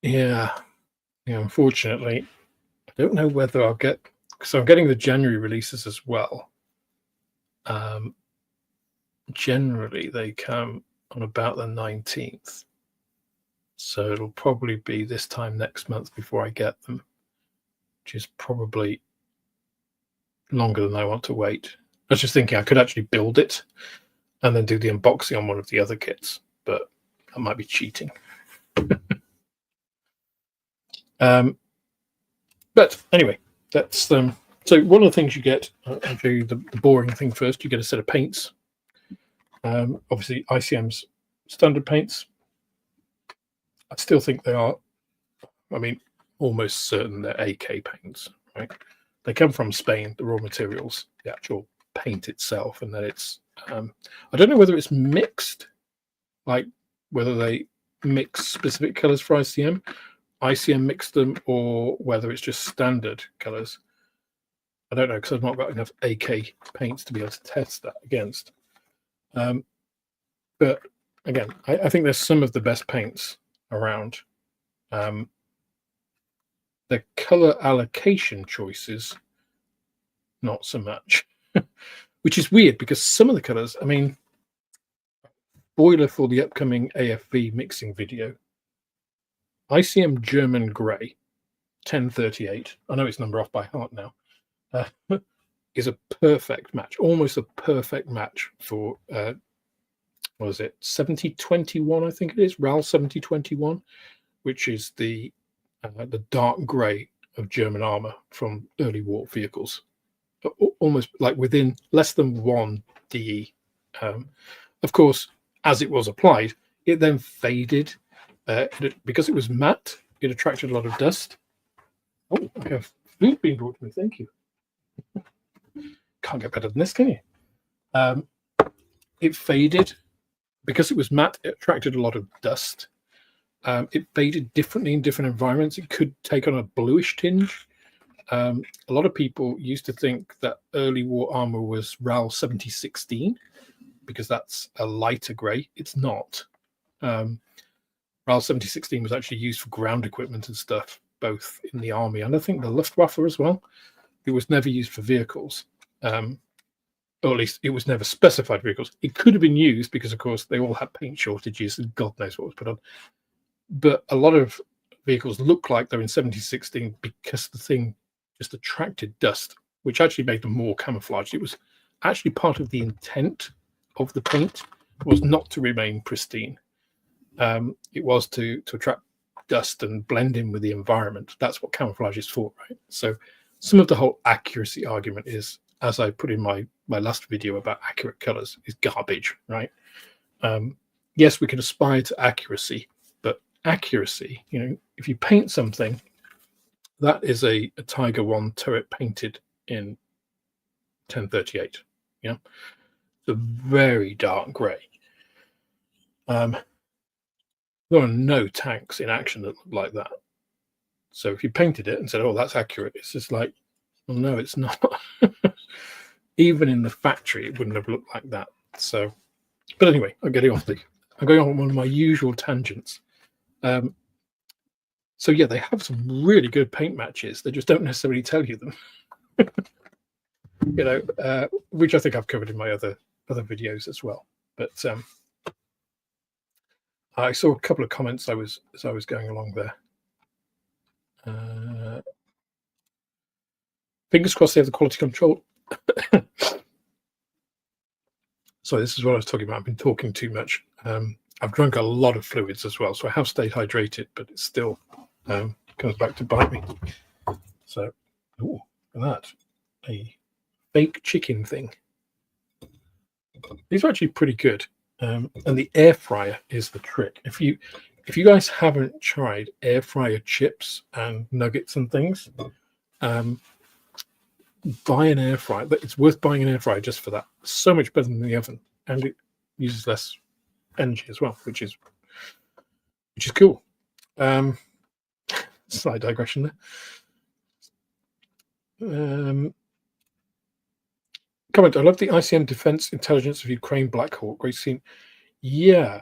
Yeah, unfortunately, I don't know whether I'll get, so I'm getting the January releases as well. Generally, they come on about the 19th. So it'll probably be this time next month before I get them, which is probably longer than I want to wait. I was just thinking I could actually build it and then do the unboxing on one of the other kits, but that might be cheating. But anyway, that's so one of the things you get, I'll show you the boring thing first. You get a set of paints. Obviously ICM's standard paints. I still think they are, I mean, almost certain they're AK paints, right? They come from Spain, the raw materials, the actual paint itself, and then it's I don't know whether it's mixed, like whether they mix specific colors for ICM mixed them, or whether it's just standard colors. I don't know, because I've not got enough AK paints to be able to test that against. But again, I think there's some of the best paints around. The color allocation choices, not so much, which is weird because some of the colors, I mean, spoiler for the upcoming AFV mixing video, ICM German Grey 1038, I know it's number off by heart now, is a perfect match, almost a perfect match for what is it, 7021, I think it is, RAL 7021, which is the dark grey of German armour from early war vehicles, almost like within less than 1 DE. Of course, as it was applied, it then faded. Because it was matte, it attracted a lot of dust. Oh, I have food being brought to me, thank you. Can't get better than this, can you? It faded. Because it was matte, it attracted a lot of dust. It faded differently in different environments. It could take on a bluish tinge. A lot of people used to think that early war armor was RAL 7016 because that's a lighter grey. It's not. RAL 7016 was actually used for ground equipment and stuff, both in the army and I think the Luftwaffe as well. It was never used for vehicles. Or at least it was never specified vehicles. It could have been used because, of course, they all had paint shortages and God knows what was put on. But a lot of vehicles look like they're in 7016 because the thing just attracted dust, which actually made them more camouflaged. It was actually part of the intent of the paint was not to remain pristine. It was to attract dust and blend in with the environment. That's what camouflage is for, right? So some of the whole accuracy argument is, as I put in my last video about accurate colors, is garbage, right? yes, we can aspire to accuracy, but accuracy, if you paint something, that is a Tiger 1 turret painted in 1038. Yeah, it's a very dark grey. There are no tanks in action that look like that. So if you painted it and said, "Oh, that's accurate," it's just like, well, no, it's not. Even in the factory, it wouldn't have looked like that. So, but anyway, I'm going on one of my usual tangents. So yeah, they have some really good paint matches. They just don't necessarily tell you them. Which I think I've covered in my other videos as well. But I saw a couple of comments as I was going along there. Fingers crossed they have the quality control. Sorry, this is what I was talking about. I've been talking too much. I've drunk a lot of fluids as well, so I have stayed hydrated, but it still comes back to bite me. So, look at that. A fake chicken thing. These are actually pretty good. And the air fryer is the trick. If you guys haven't tried air fryer chips and nuggets and things, buy an air fryer. It's worth buying an air fryer just for that. So much better than the oven, and it uses less energy as well, which is cool. Slight digression there. Comment: I love the ICM Defense Intelligence of Ukraine Black Hawk. Great scene. Yeah.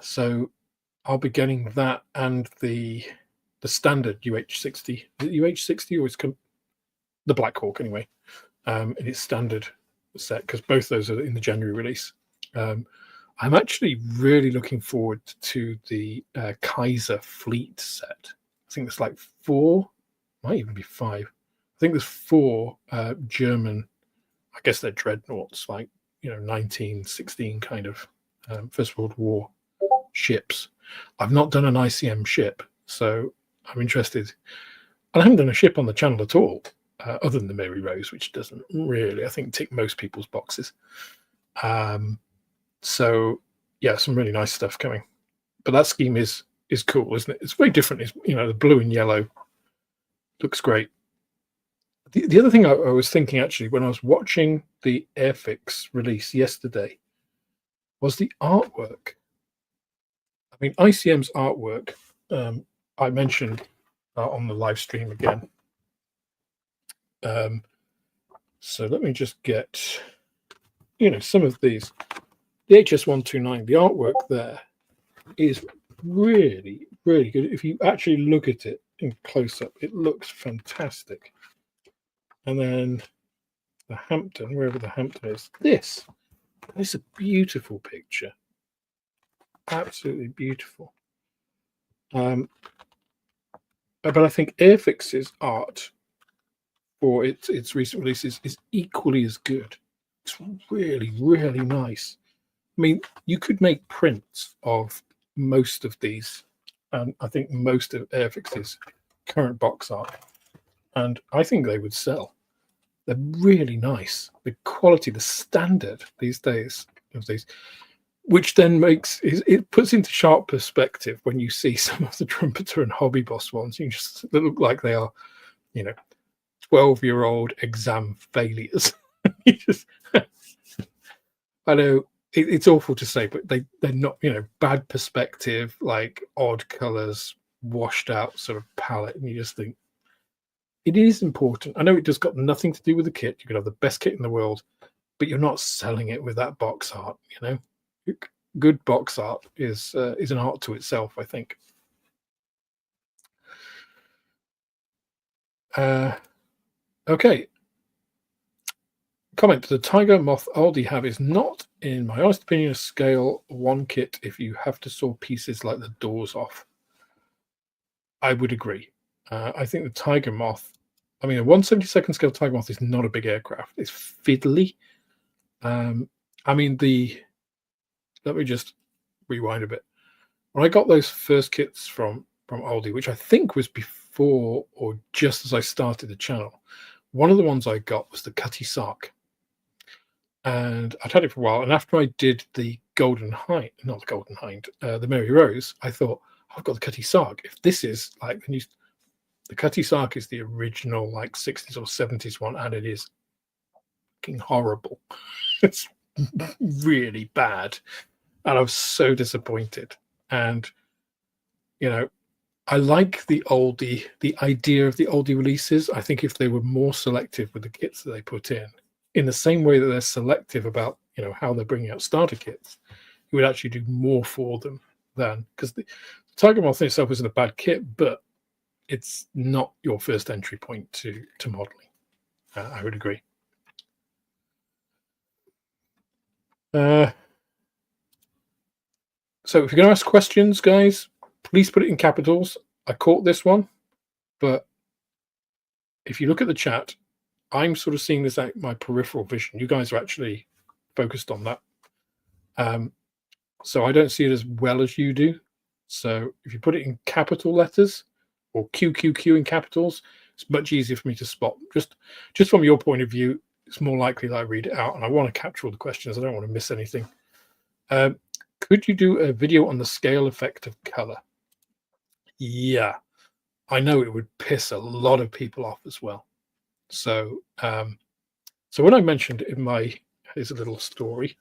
So I'll be getting that and the standard UH-60. Is it UH-60 or is the Black Hawk anyway? In its standard set, because both those are in the January release. I'm actually really looking forward to the Kaiser Fleet set. I think there's like 4, might even be 5. I think there's 4 German, I guess they're dreadnoughts, like 1916 kind of First World War ships. I've not done an ICM ship, so I'm interested. And I haven't done a ship on the channel at all, other than the Mary Rose, which doesn't really, I think, tick most people's boxes. So yeah, some really nice stuff coming. But that scheme is cool, isn't it? It's very different. It's, the blue and yellow looks great. The other thing I was thinking, actually, when I was watching the Airfix release yesterday, was the artwork. I mean, ICM's artwork, I mentioned on the live stream again. So let me just get, some of these. The HS129, the artwork there is really, really good. If you actually look at it in close up, it looks fantastic. And then the Hampton, wherever the Hampton is, this is a beautiful picture. Absolutely beautiful. But I think Airfix's art for its recent releases is equally as good. It's really, really nice. I mean, you could make prints of most of these, and I think most of Airfix's current box art, and I think they would sell. They're really nice. The quality, the standard these days of these, which then it puts into sharp perspective when you see some of the Trumpeter and Hobby Boss ones. They look like they are, 12-year-old exam failures. I know it's awful to say, but they're not, bad perspective, like odd colors, washed out sort of palette, and you just think it is important. I know it just got nothing to do with the kit. You could have the best kit in the world, but you're not selling it with that box art. Good box art is an art to itself, I think. Okay. Comment: the Tiger Moth Oldie have is not, in my honest opinion, a scale 1 kit if you have to saw pieces like the doors off. I would agree. I think the Tiger Moth, I mean, a 1/72 scale Tiger Moth is not a big aircraft. It's fiddly. I mean, let me just rewind a bit. When I got those first kits from Oldie, which I think was before or just as I started the channel, one of the ones I got was the Cutty Sark. and I'd had it for a while. And after I did the Golden Hind, not the Golden Hind, the Mary Rose, I thought, I've got the Cutty Sark. If this is like the Cutty Sark is the original like 60s or 70s one, and it is fucking horrible. It's really bad, and I was so disappointed. And I like the idea of the oldie releases. I think if they were more selective with the kits that they put in the same way that they're selective about how they're bringing out starter kits, you would actually do more for them than, because the Tiger Moth itself isn't a bad kit, but it's not your first entry point to modeling. I would agree. So if you're going to ask questions, guys, please put it in capitals. I caught this one, but if you look at the chat, I'm sort of seeing this out my peripheral vision. You guys are actually focused on that. So I don't see it as well as you do. So if you put it in capital letters or QQQ in capitals, it's much easier for me to spot. Just from your point of view, it's more likely that I read it out, and I want to capture all the questions. I don't want to miss anything. Could you do a video on the scale effect of color? Yeah, I know it would piss a lot of people off as well. So, so when I mentioned in here's a little story.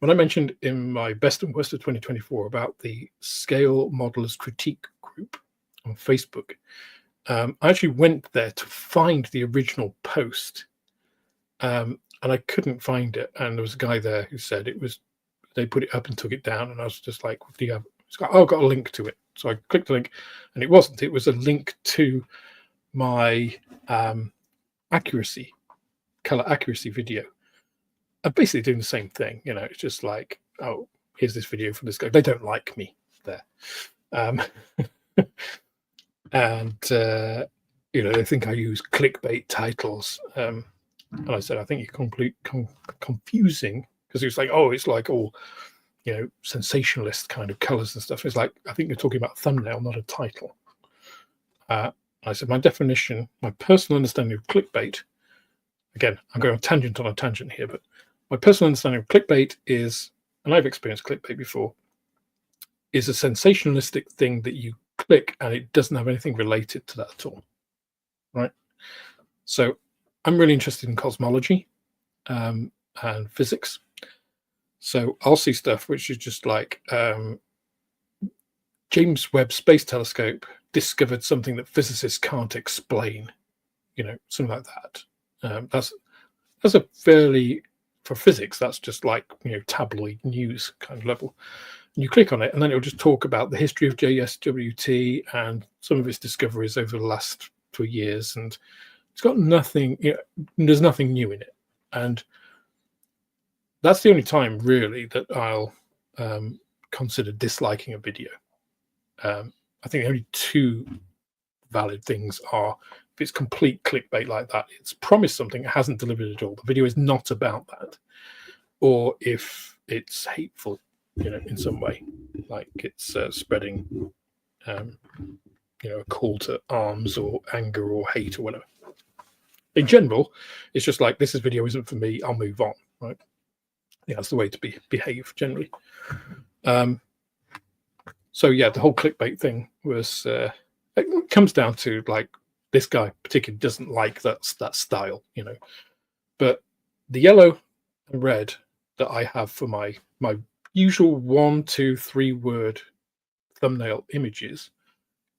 When I mentioned in my Best and Worst of 2024 about the Scale Modelers Critique group on Facebook, I actually went there to find the original post, and I couldn't find it. And there was a guy there who said they put it up and took it down, and I was just like, "Do you have?" I've got a link to it. So I clicked the link, and it wasn't. It was a link to my color accuracy video. I'm basically doing the same thing. It's just like, oh, here's this video from this guy. They don't like me there. And they think I use clickbait titles. And I said, I think you're confusing, because he was like, oh, it's like all sensationalist kind of colors and stuff. It's like, I think you're talking about a thumbnail, not a title. I said, my definition, my personal understanding of clickbait, again, I'm going on a tangent here, but my personal understanding of clickbait is, and I've experienced clickbait before, is a sensationalistic thing that you click and it doesn't have anything related to that at all, right? So I'm really interested in cosmology and physics. So I'll see stuff which is just like James Webb Space Telescope discovered something that physicists can't explain, something like that. That's a fairly, for physics, that's just like tabloid news kind of level. And you click on it, and then it'll just talk about the history of JSWT and some of its discoveries over the last 2 years, and it's got nothing. There's nothing new in it, and that's the only time really that I'll consider disliking a video. I think the only two valid things are if it's complete clickbait like that, it's promised something, it hasn't delivered at all, the video is not about that, or if it's hateful, in some way, like it's spreading, a call to arms or anger or hate or whatever. In general, it's just like, this video isn't for me, I'll move on, right? I think that's the way to behave generally. So yeah, the whole clickbait thing was, it comes down to like, this guy particularly doesn't like that style, but the yellow and red that I have for my usual 1, 2, 3 word thumbnail images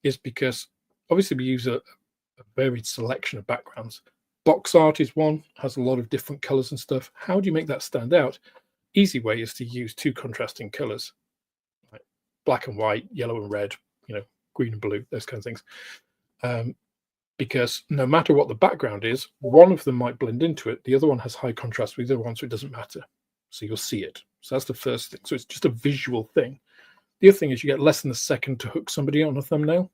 is because obviously we use a varied selection of backgrounds. Box art is one, has a lot of different colors and stuff. How do you make that stand out? Easy way is to use 2 contrasting colors, like black and white, yellow and red, green and blue, those kinds of things. Because no matter what the background is, one of them might blend into it. The other one has high contrast with the other one, so it doesn't matter. So you'll see it. So that's the first thing. So it's just a visual thing. The other thing is you get less than a second to hook somebody on a thumbnail.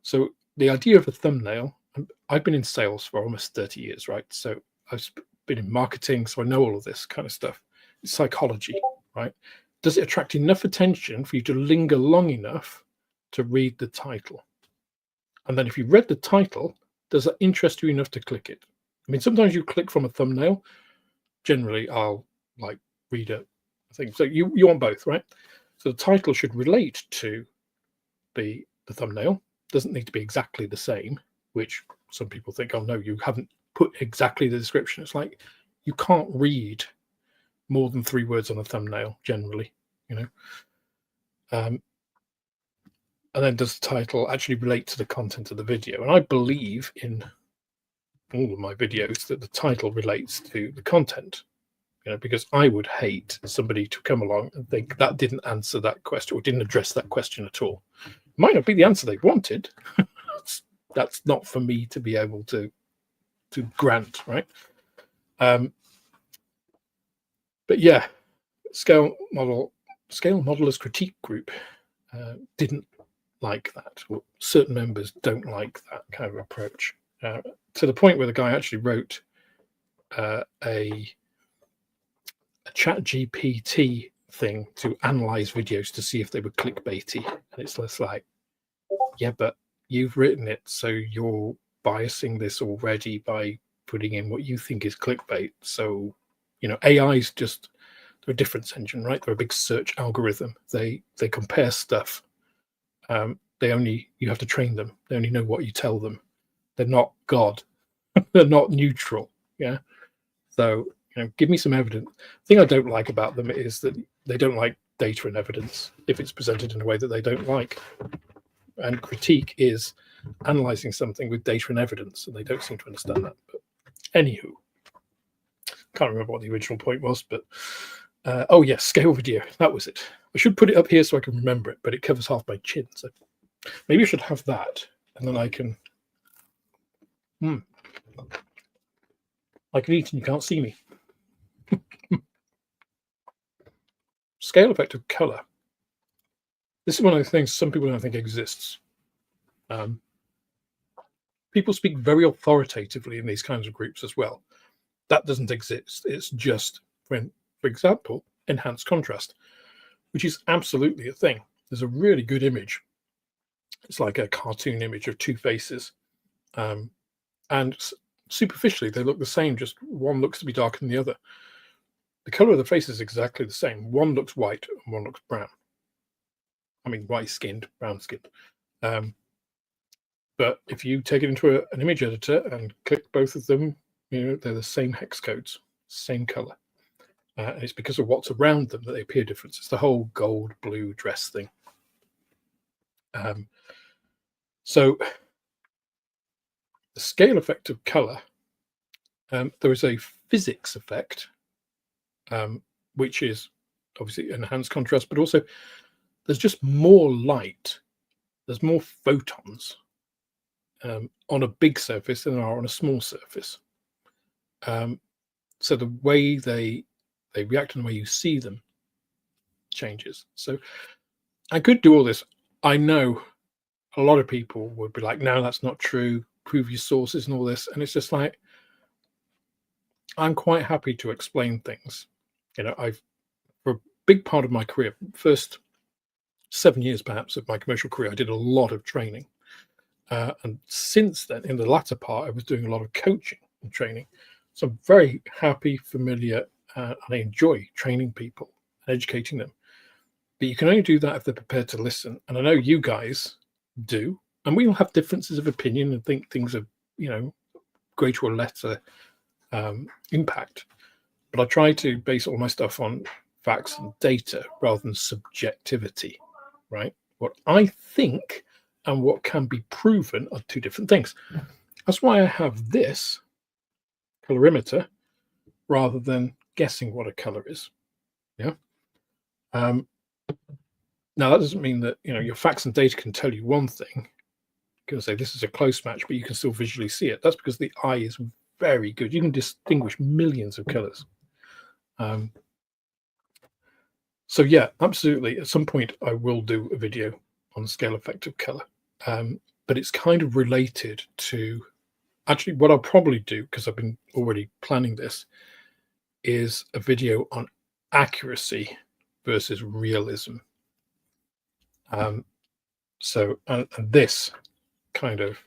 So the idea of a thumbnail, I've been in sales for almost 30 years, right? So I've been in marketing, so I know all of this kind of stuff. It's psychology, right? Does it attract enough attention for you to linger long enough to read the title? And then if you read the title, does that interest you enough to click it? I mean, sometimes you click from a thumbnail generally I'll like read a thing. So you want both, right? So the title should relate to the thumbnail. Doesn't need to be exactly the same, which some people think, oh no, you haven't put exactly the description. It's like you can't read more than 3 words on a thumbnail generally, you know. And then does the title actually relate to the content of the video? And I believe in all of my videos that the title relates to the content, you know, because I would hate somebody to come along and think that didn't answer that question or didn't address that question at all. It might not be the answer they wanted. That's not for me to be able to grant, right? But yeah, Scale Modelers Critique Group didn't like that, or certain members don't like that kind of approach, to the point where the guy actually wrote a chat GPT thing to analyze videos to see if they were clickbaity. And it's less like, yeah, but you've written it, so you're biasing this already by putting in what you think is clickbait. So, you know, AI's just, they're a difference engine, right? They're a big search algorithm. They compare stuff. You have to train them. They only know what you tell them. They're not God. They're not neutral. Yeah. So, you know, give me some evidence. The thing I don't like about them is that they don't like data and evidence if it's presented in a way that they don't like. And critique is analyzing something with data and evidence, and they don't seem to understand that. But anywho, can't remember what the original point was, but oh yes, scale video, that was it. I should put it up here so I can remember it, but it covers half my chin, so maybe I should have that, and then I can eat and you can't see me. Scale effect of color. This is one of the things some people don't think exists. People speak very authoritatively in these kinds of groups as well. That doesn't exist. It's just when, for example, enhanced contrast, which is absolutely a thing. There's a really good image. It's like a cartoon image of 2 faces. And superficially, they look the same, just one looks to be darker than the other. The color of the face is exactly the same. One looks white and one looks brown. I mean, white-skinned, brown-skinned. But if you take it into an image editor and click both of them, you know, they're the same hex codes, same color. And it's because of what's around them that they appear different. It's the whole gold, blue dress thing. So the scale effect of color, there is a physics effect, which is obviously enhanced contrast, but also there's just more light. There's more photons on a big surface than there are on a small surface. So the way they react and the way you see them changes. So I could do all this. I know a lot of people would be like, no, that's not true. Prove your sources and all this. And it's just like, I'm quite happy to explain things. You know, for a big part of my career, first 7 years perhaps of my commercial career, I did a lot of training. And since then, in the latter part, I was doing a lot of coaching and training. So I'm very happy, familiar, and I enjoy training people and educating them. But you can only do that if they're prepared to listen. And I know you guys do. And we all have differences of opinion and think things are, you know, greater or lesser impact. But I try to base all my stuff on facts and data rather than subjectivity, right? What I think and what can be proven are 2 different things. That's why I have this colorimeter rather than guessing what a color is. Yeah. Now that doesn't mean that, you know, your facts and data can tell you one thing. You can say this is a close match, but you can still visually see it. That's because the eye is very good. You can distinguish millions of colors. So yeah, absolutely. At some point, I will do a video on scale effect of color, but it's kind of related to actually what I'll probably do, because I've been already planning this, is a video on accuracy versus realism. So and this kind of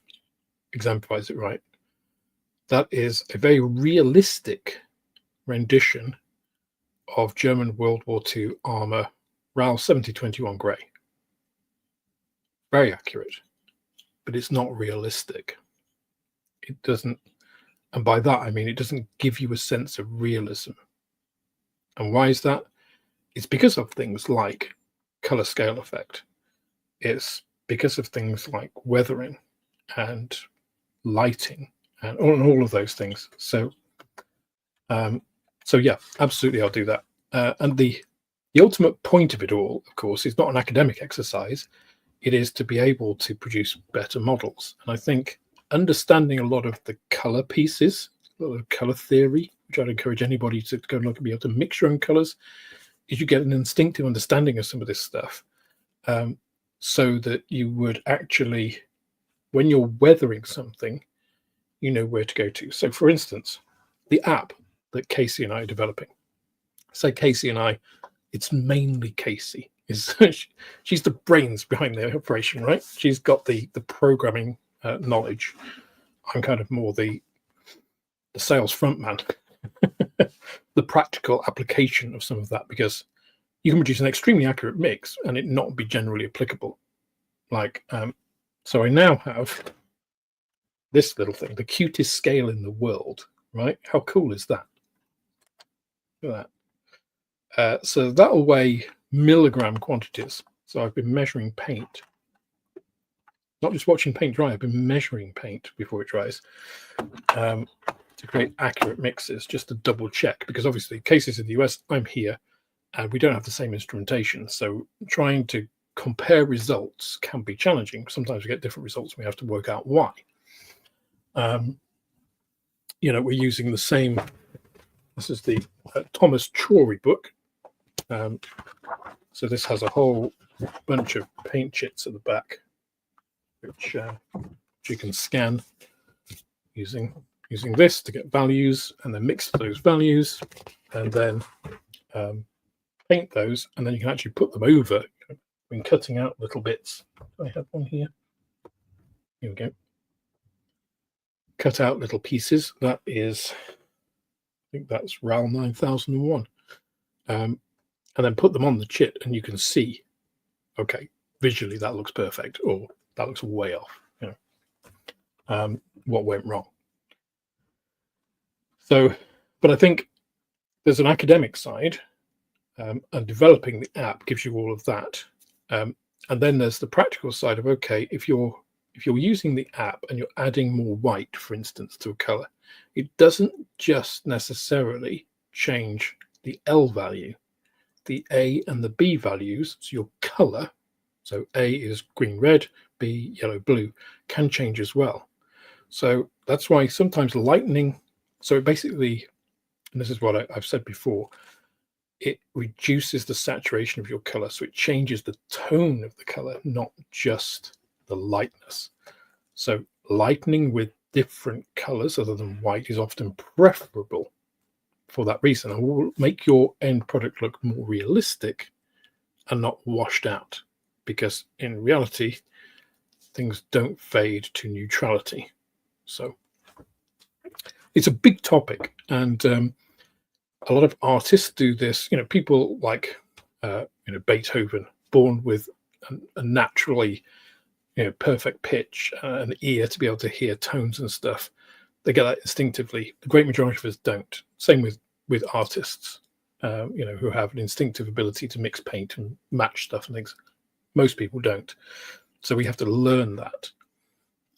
exemplifies it, right? That is a very realistic rendition of German World War II armour RAL 7021 grey. Very accurate, but it's not realistic. It doesn't, and by that I mean it doesn't give you a sense of realism. And why is that? It's because of things like colour scale effect. It's because of things like weathering and lighting and all of those things. So yeah, absolutely, I'll do that. And the ultimate point of it all, of course, is not an academic exercise. It is to be able to produce better models. And I think understanding a lot of the color pieces, a lot of color theory, which I'd encourage anybody to go and look and be able to mix your own colors, is you get an instinctive understanding of some of this stuff, so that you would actually, when you're weathering something, you know where to go to. So for instance, the app that Casey and I are developing. Say Casey and I, it's mainly Casey. She's the brains behind the operation, right? She's got the programming knowledge. I'm kind of more the sales frontman, the practical application of some of that, because you can produce an extremely accurate mix and it not be generally applicable. Like, so I now have this little thing, the cutest scale in the world, right? How cool is that? Look at that. So that'll weigh milligram quantities. So I've been measuring paint, not just watching paint dry, I've been measuring paint before it dries, to create accurate mixes, just to double check, because obviously cases in the US, I'm here, and we don't have the same instrumentation. So trying to compare results can be challenging. Sometimes we get different results and we have to work out why. You know, we're using the same, this is the Thomas Chory book. So this has a whole bunch of paint chits at the back, which you can scan using this to get values, and then mix those values, and then paint those, and then you can actually put them over when cutting out little bits. I have one here. Here we go. Cut out little pieces. That is, I think that's RAL 9001. And then put them on the chit, and you can see, okay, visually that looks perfect, or that looks way off. You know, what went wrong. So, but I think there's an academic side, and developing the app gives you all of that. And then there's the practical side of, okay, if you're using the app and you're adding more white, for instance, to a color, it doesn't just necessarily change the L value. The A and the B values, so your color, so A is green, red, B, yellow, blue, can change as well. So that's why sometimes lightening, so it basically, and this is what I've said before, it reduces the saturation of your color. So it changes the tone of the color, not just the lightness. So lightening with different colors other than white is often preferable for that reason, and will make your end product look more realistic and not washed out, because in reality things don't fade to neutrality. So it's a big topic, and a lot of artists do this. You know, people like Beethoven, born with a naturally perfect pitch, an ear to be able to hear tones and stuff. They get that instinctively. The great majority of us don't. Same with artists, who have an instinctive ability to mix paint and match stuff and things. Most people don't. So we have to learn that.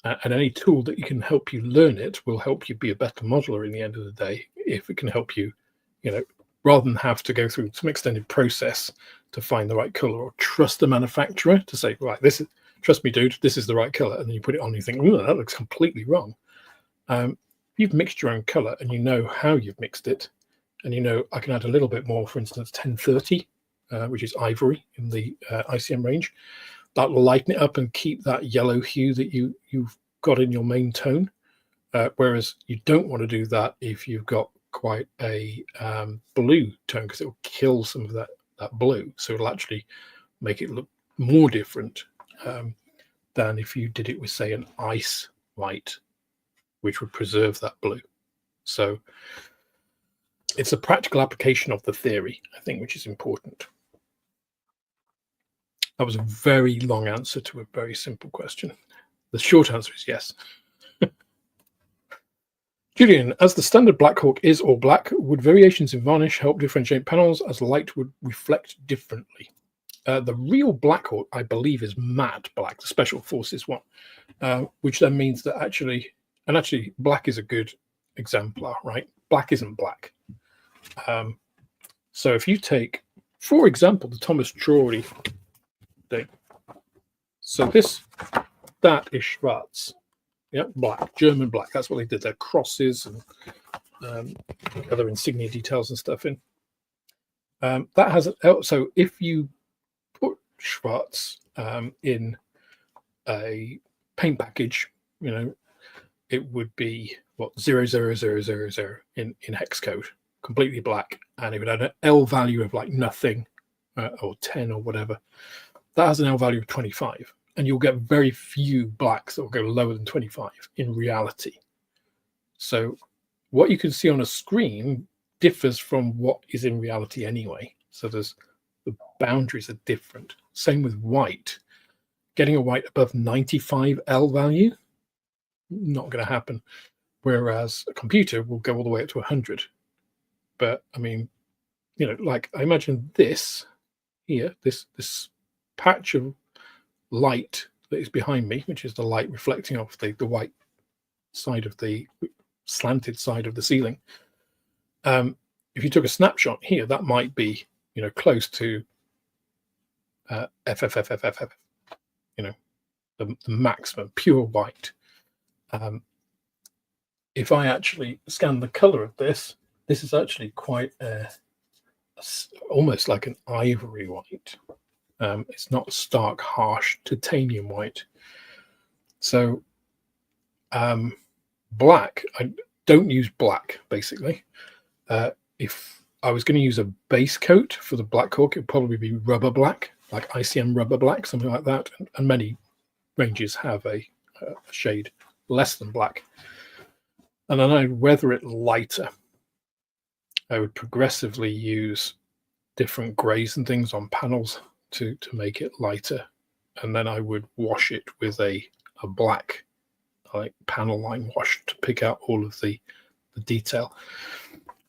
And any tool that you can help you learn it will help you be a better modeler in the end of the day, if it can help you, rather than have to go through some extended process to find the right color, or trust the manufacturer to say, right, trust me, dude, this is the right color. And then you put it on and you think, oh, that looks completely wrong. You've mixed your own color and you know how you've mixed it, and I can add a little bit more, for instance 1030, which is ivory in the ICM range. That will lighten it up and keep that yellow hue that you've got in your main tone, whereas you don't want to do that if you've got quite a blue tone, because it will kill some of that blue. So it'll actually make it look more different than if you did it with, say, an ice white, which would preserve that blue. So it's a practical application of the theory, I think, which is important. That was a very long answer to a very simple question. The short answer is yes. Julian, as the standard Black Hawk is all black, would variations in varnish help differentiate panels as light would reflect differently? The real Black Hawk, I believe, is matte black, the Special Forces one, which then means that actually black is a good exemplar, right? Black isn't black. So if you take, for example, the Thomas Drury thing, so that is Schwarz. Yeah, black, German black. That's what they did. Their crosses and other insignia details and stuff in. That has so if you put Schwarz in a paint package, you know, it would be what 00000 in hex code, completely black, and it would have an L value of like nothing or 10 or whatever. That has an L value of 25. And you'll get very few blacks that will go lower than 25 in reality. So what you can see on a screen differs from what is in reality anyway. So the boundaries are different. Same with white. Getting a white above 95 L value, not going to happen. Whereas a computer will go all the way up to 100. But I mean, you know, like I imagine this here, this patch of light that is behind me, which is the light reflecting off the white side of the slanted side of the ceiling. If you took a snapshot here, that might be, you know, close to FFFFFF, you know, the maximum pure white. If I actually scan the color of this is actually quite almost like an ivory white. It's not stark, harsh titanium white. So black, I don't use black, basically. If I was going to use a base coat for the Black Hawk, it would probably be rubber black, like ICM rubber black, something like that. And many ranges have a shade less than black. And then I'd weather it lighter. I would progressively use different grays and things on panels to make it lighter, and then I would wash it with a black, like panel line wash, to pick out all of the detail.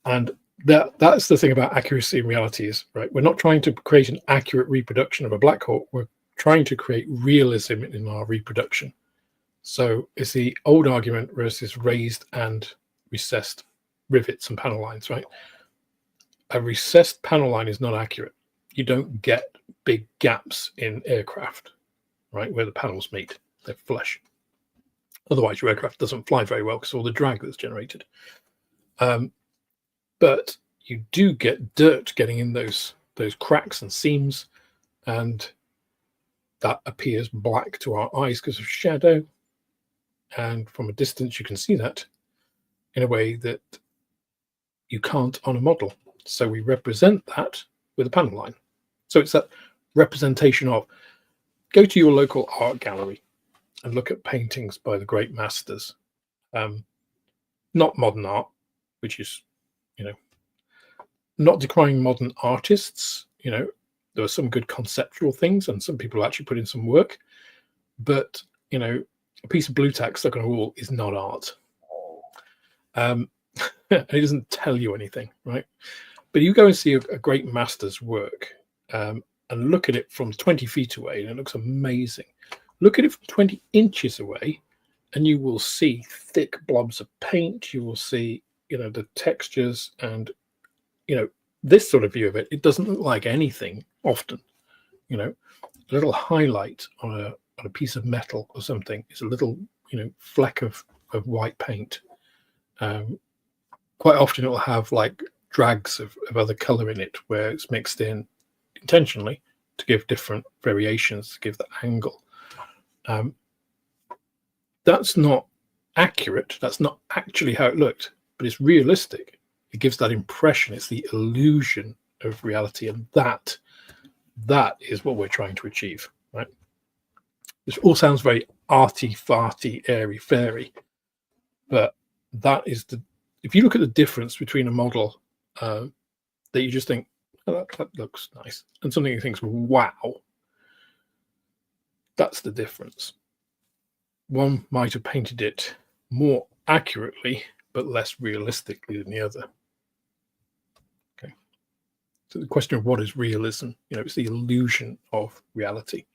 And that's the thing about accuracy in reality is, right, we're not trying to create an accurate reproduction of a Black Hawk, we're trying to create realism in our reproduction. So it's the old argument versus raised and recessed rivets and panel lines, right? A recessed panel line is not accurate. You don't get big gaps in aircraft, right, where the panels meet. They're flush. Otherwise, your aircraft doesn't fly very well because of all the drag that's generated. But you do get dirt getting in those cracks and seams, and that appears black to our eyes because of shadow. And from a distance, you can see that in a way that you can't on a model. So we represent that with a panel line. So it's that representation of, go to your local art gallery and look at paintings by the great masters. Not modern art, which is, you know, not decrying modern artists. You know, there are some good conceptual things and some people actually put in some work. But, you know, a piece of blue tack stuck on a wall is not art. It doesn't tell you anything, right? But you go and see a great master's work and look at it from 20 feet away and it looks amazing. Look at it from 20 inches away and you will see thick blobs of paint. You will see, you know, the textures and, you know, this sort of view of it. It doesn't look like anything often. You know, a little highlight on a piece of metal or something is a little, you know, fleck of white paint. Quite often it will have like drags of other color in it where it's mixed in intentionally to give different variations, to give the angle. That's not accurate. That's not actually how it looked, but it's realistic. It gives that impression. It's the illusion of reality, and that is what we're trying to achieve, right? This all sounds very arty-farty, airy-fairy, but that is if you look at the difference between a model that you just think, oh, that looks nice, and something you think, wow, that's the difference. One might have painted it more accurately but less realistically than the other. Okay, so the question of what is realism, it's the illusion of reality.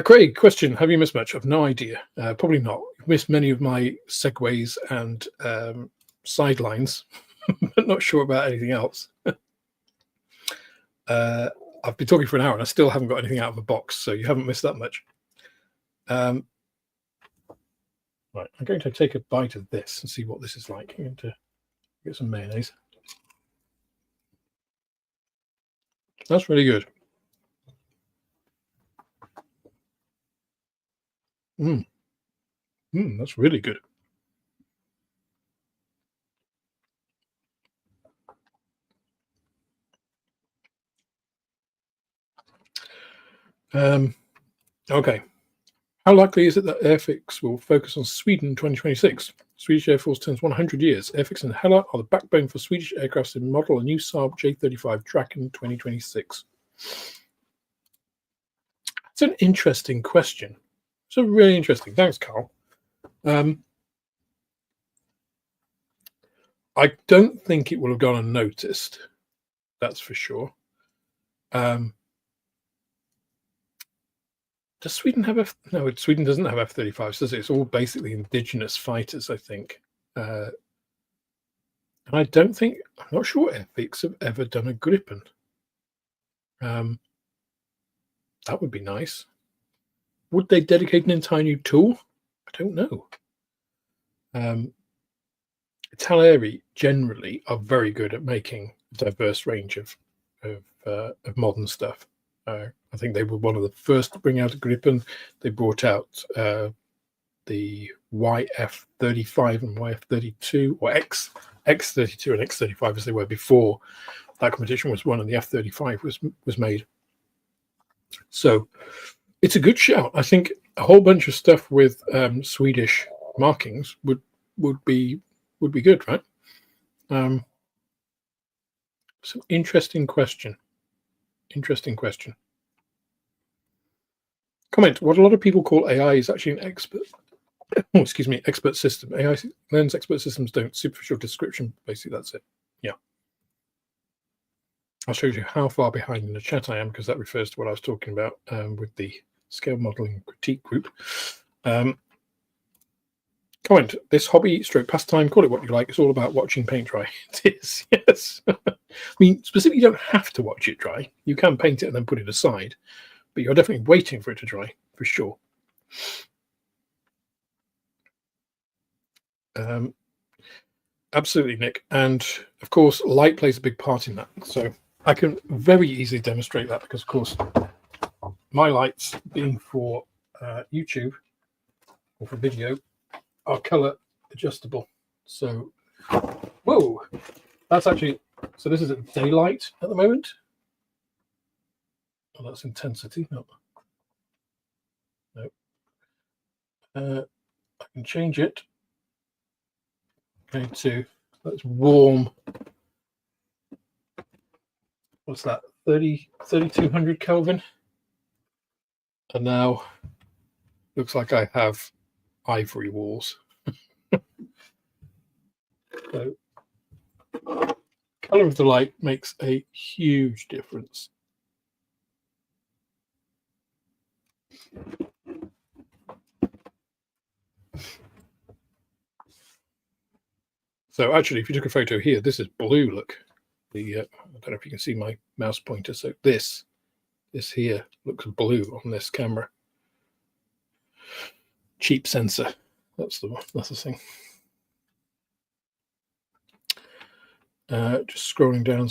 Craig, question, have you missed much? I've no idea. Probably not. I've missed many of my segues and sidelines, but not sure about anything else. I've been talking for an hour and I still haven't got anything out of a box, so you haven't missed that much. Right, I'm going to take a bite of this and see what this is like. I'm going to get some mayonnaise. That's really good. That's really good. Okay. How likely is it that Airfix will focus on Sweden in 2026? Swedish Air Force turns 100 years. Airfix and Hella are the backbone for Swedish aircrafts and model a new Saab J35 track in 2026. It's an interesting question. It's a really interesting. Thanks, Carl. I don't think it will have gone unnoticed. That's for sure. Does Sweden have no? Sweden doesn't have F-35s, does it? It's all basically indigenous fighters, I think. And I don't think, I'm not sure Airfix have ever done a Gripen. That would be nice. Would they dedicate an entire new tool? I don't know. Italieri generally are very good at making a diverse range of modern stuff. I think they were one of the first to bring out a Gripen. They brought out the YF-35 and YF-32, or X-32 and X-35 as they were before that competition was won and the F-35 was made. So it's a good shout. I think a whole bunch of stuff with Swedish markings would be good, right? So interesting question. Interesting question. Comment, what a lot of people call AI is actually an expert, expert system. AI learns expert systems don't. Superficial description, basically that's it. Yeah. I'll show you how far behind in the chat I am, because that refers to what I was talking about with the scale modeling critique group. Comment, this hobby stroke pastime, call it what you like, it's all about watching paint dry. It is, yes. I mean, specifically, you don't have to watch it dry. You can paint it and then put it aside, but you're definitely waiting for it to dry, for sure. Absolutely, Nick. And of course, light plays a big part in that. So I can very easily demonstrate that because, of course, my lights being for YouTube or for video are color adjustable. So, whoa, that's actually, so this is at daylight at the moment. Oh, that's intensity. No. I can change it. Okay, to, that's warm. What's that? 3200 Kelvin. And now looks like I have ivory walls. So color of the light makes a huge difference. So actually, if you took a photo here, this is blue. Look, I don't know if you can see my mouse pointer. So this here looks blue on this camera. Cheap sensor. That's the thing. Just scrolling down,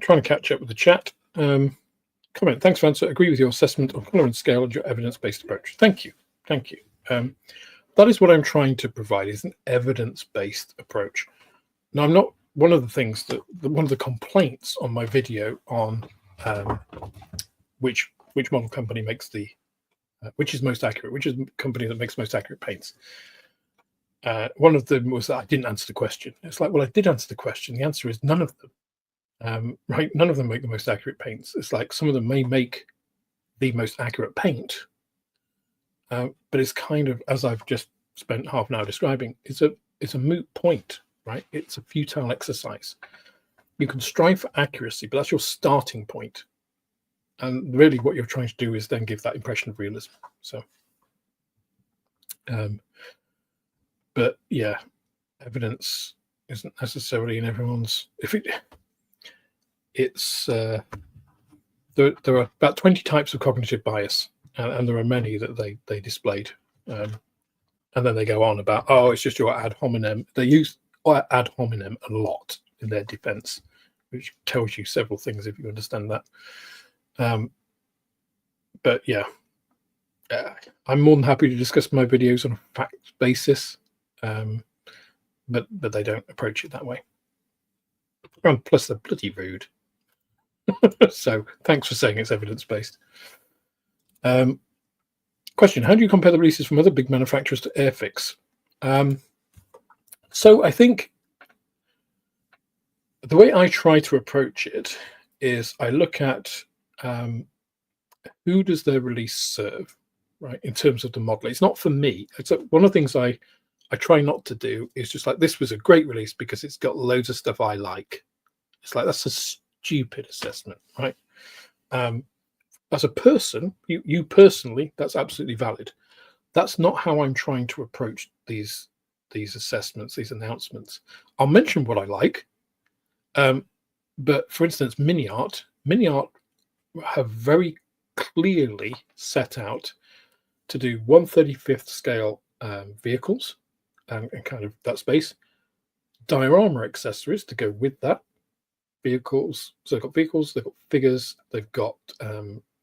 trying to catch up with the chat. Comment. Thanks for answer. Agree with your assessment of color and scale and your evidence-based approach. Thank you. Thank you. That is what I'm trying to provide, is an evidence-based approach. Now, I'm not, one of the things that, one of the complaints on my video on which model company makes the, which is most accurate, which is the company that makes most accurate paints. One of them was that I didn't answer the question. It's like, well, I did answer the question. The answer is none of them. Right? None of them make the most accurate paints. It's like some of them may make the most accurate paint, but it's kind of, as I've just spent half an hour describing, it's a moot point, right? It's a futile exercise. You can strive for accuracy, but that's your starting point. And really what you're trying to do is then give that impression of realism. So, but yeah, evidence isn't necessarily in everyone's. There are about 20 types of cognitive bias, and there are many that they displayed. And then they go on about, oh, it's just your ad hominem. They use ad hominem a lot in their defense, which tells you several things if you understand that. But yeah, I'm more than happy to discuss my videos on a fact basis, but they don't approach it that way. And plus, they're bloody rude. So thanks for saying it's evidence-based. Question: how do you compare the releases from other big manufacturers to Airfix? So I think the way I try to approach it is I look at who does their release serve, right, in terms of the model. It's not for me. It's one of the things I try not to do is just like, this was a great release because it's got loads of stuff I like. It's like, that's a stupid assessment, right? As a person, you personally, that's absolutely valid. That's not how I'm trying to approach these assessments, these announcements. I'll mention what I like, but for instance, Miniart have very clearly set out to do 1/35th scale vehicles and kind of that space, diorama accessories to go with that, vehicles. So they've got vehicles, they've got figures, they've got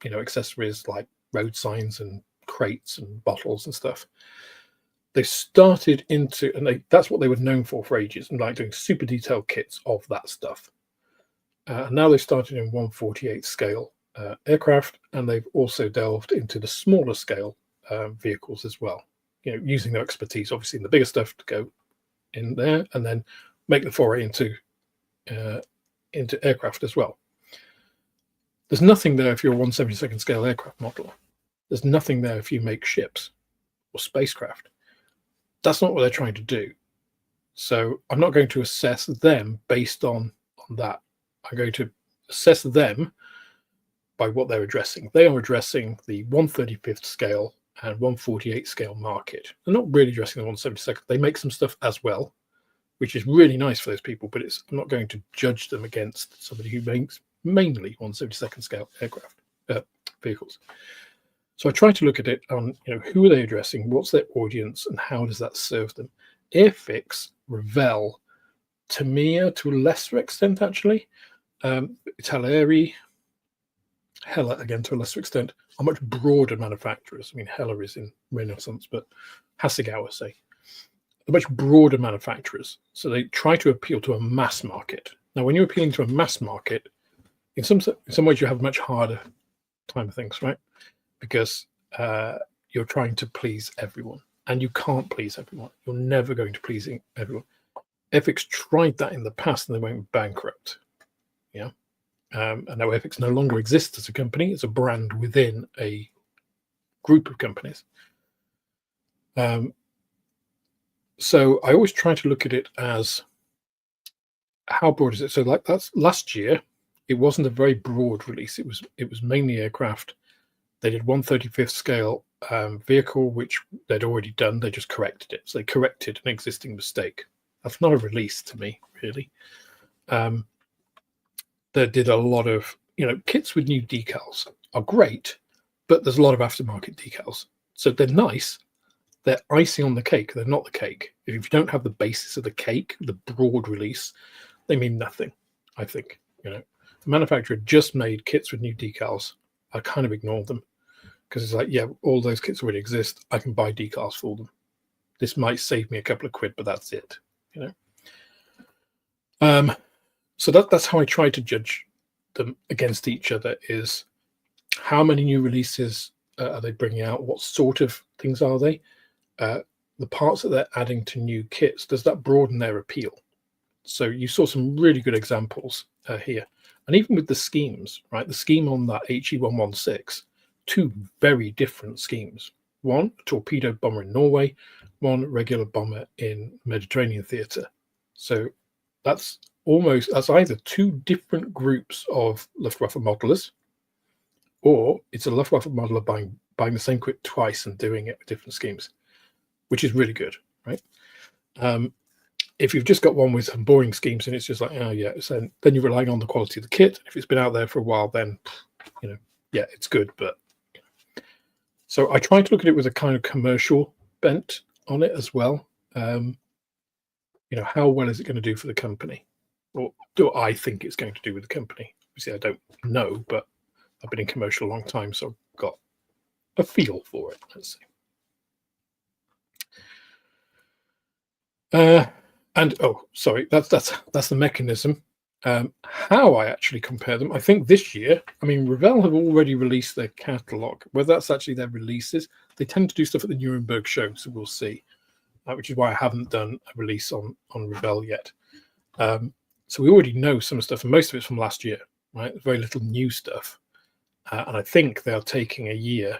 accessories like road signs and crates and bottles and stuff. They started into, and that's what they were known for ages, and like doing super detailed kits of that stuff. And now they've started in 1/48 scale aircraft, and they've also delved into the smaller scale vehicles as well. Using their expertise, obviously, in the bigger stuff to go in there, and then make the foray into aircraft as well. There's nothing there if you're a 1/72nd scale aircraft modeler. There's nothing there if you make ships or spacecraft. That's not what they're trying to do. So I'm not going to assess them based on that. I'm going to assess them by what they're addressing. They are addressing the 1/35th scale and 1/48 scale market. They're not really addressing the 1/72nd. They make some stuff as well, which is really nice for those people, but I'm not going to judge them against somebody who makes mainly 1/72nd scale aircraft vehicles. So I try to look at it on, who are they addressing, what's their audience, and how does that serve them? Airfix, Revell, Tamiya to a lesser extent, actually, Italeri, Hella again to a lesser extent, are much broader manufacturers. I mean, Hella is in Renaissance, but Hasegawa, say, are much broader manufacturers. So they try to appeal to a mass market. Now, when you're appealing to a mass market, in some ways you have a much harder time of things, right? Because you're trying to please everyone, and you can't please everyone. You're never going to please everyone. Airfix tried that in the past, and they went bankrupt. Yeah, and now Airfix no longer exists as a company; it's a brand within a group of companies. So I always try to look at it as how broad is it. So like that's last year, it wasn't a very broad release. It was mainly aircraft. They did 1/35th scale vehicle, which they'd already done. They just corrected it. So they corrected an existing mistake. That's not a release to me, really. They did a lot of, kits with new decals are great, but there's a lot of aftermarket decals. So they're nice. They're icing on the cake. They're not the cake. If you don't have the basis of the cake, the broad release, they mean nothing, I think. The manufacturer just made kits with new decals. I kind of ignore them because it's like, yeah, all those kits already exist. I can buy decals for them. This might save me a couple of quid, but that's it. So that's how I try to judge them against each other: is how many new releases are they bringing out? What sort of things are they? the parts that they're adding to new kits, does that broaden their appeal? So you saw some really good examples here. And even with the schemes, right? The scheme on that HE116, two very different schemes. One, a torpedo bomber in Norway, one regular bomber in Mediterranean theatre. So that's either two different groups of Luftwaffe modelers, or it's a Luftwaffe modeler buying the same kit twice and doing it with different schemes, which is really good, right? If you've just got one with some boring schemes and it's just like, oh yeah, so then you're relying on the quality of the kit. If it's been out there for a while, then, yeah, it's good. But so I try to look at it with a kind of commercial bent on it as well. How well is it going to do for the company? Or do I think it's going to do with the company? Obviously, I don't know, but I've been in commercial a long time, so I've got a feel for it. Let's see. And sorry, that's the mechanism. How I actually compare them, I think this year, Revell have already released their catalog. Whether that's actually their releases, they tend to do stuff at the Nuremberg show, so we'll see. Which is why I haven't done a release on Revell yet. So we already know some stuff, and most of it's from last year, right? Very little new stuff. And I think they're taking a year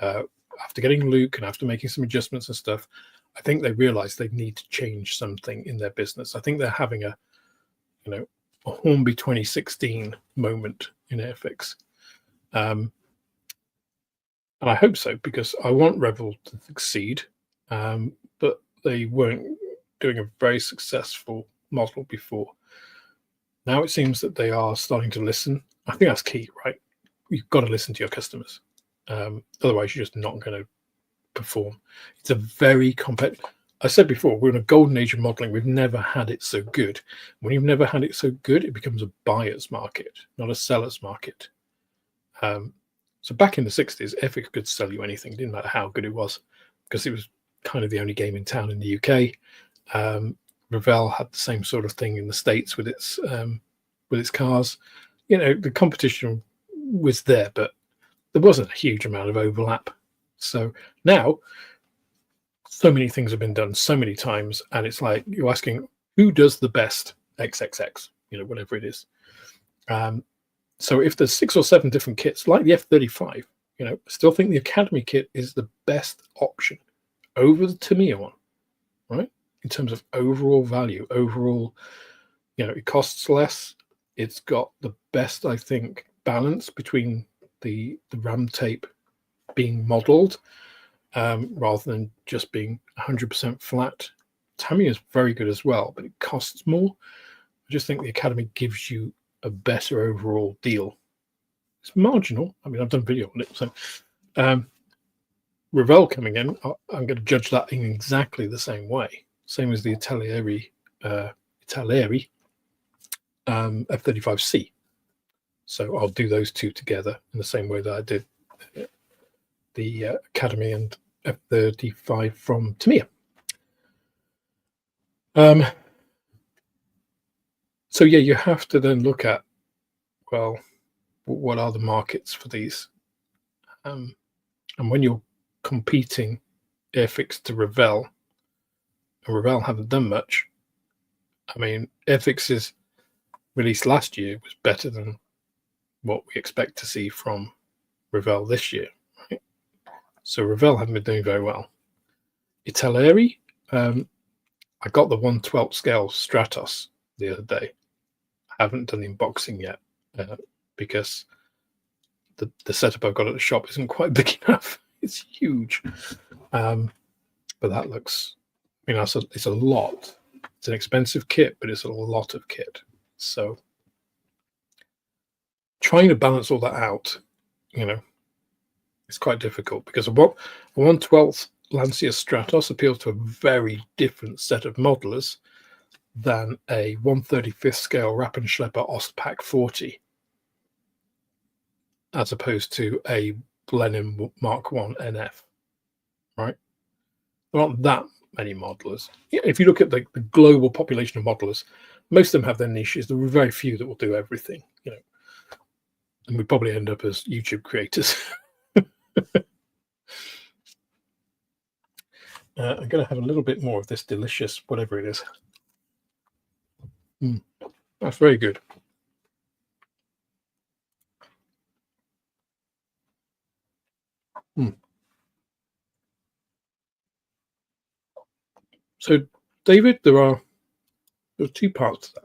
after getting Luke and after making some adjustments and stuff. I think they realize they need to change something in their business. I think they're having a Hornby 2016 moment in Airfix. And I hope so, because I want Revell to succeed. But they weren't doing a very successful model before. Now it seems that they are starting to listen. I think that's key, right? You've got to listen to your customers. Otherwise, you're just not going to perform. It's a very complex. I said before, we're in a golden age of modeling. We've never had it so good. When you've never had it so good, it becomes a buyer's market, not a seller's market. So back in the 60s, Airfix could sell you anything. It didn't matter how good it was, because it was kind of the only game in town in the UK. Revell had the same sort of thing in the States with its cars. The competition was there, but there wasn't a huge amount of overlap. So now, so many things have been done so many times, and it's like you're asking, who does the best XXX, whatever it is. So if there's 6 or 7 different kits, like the F-35, I still think the Academy kit is the best option over the Tamiya one, right? In terms of overall value, it costs less. It's got the best, I think, balance between the RAM tape being modeled rather than just being 100% flat. Tamiya is very good as well, but it costs more. I just think the Academy gives you a better overall deal. It's marginal. I've done a video on it. So Revell coming in, I'm going to judge that in exactly the same way. Same as the Italieri F-35C. So I'll do those two together in the same way that I did the Academy and F-35 from Tamiya. So yeah, you have to then look at, well, what are the markets for these? And when you're competing Airfix to Revell, and Revell haven't done much. Airfix's release last year was better than what we expect to see from Revell this year, right? So Revell haven't been doing very well. Italieri, I got the 1/12 scale Stratos the other day. I haven't done the unboxing yet because the setup I've got at the shop isn't quite big enough. It's huge. But that looks, it's a lot. It's an expensive kit, but it's a lot of kit. So trying to balance all that out, it's quite difficult, because a 1/12 Lancia Stratos appeals to a very different set of modelers than a 1/35 scale Rappenschlepper Ostpack 40, as opposed to a Blenheim Mark 1 NF, right? There aren't that many modelers. If you look at the global population of modelers, most of them have their niches. There are very few that will do everything, and we probably end up as YouTube creators. I'm going to have a little bit more of this delicious, whatever it is. That's very good. So, David, there are two parts to that.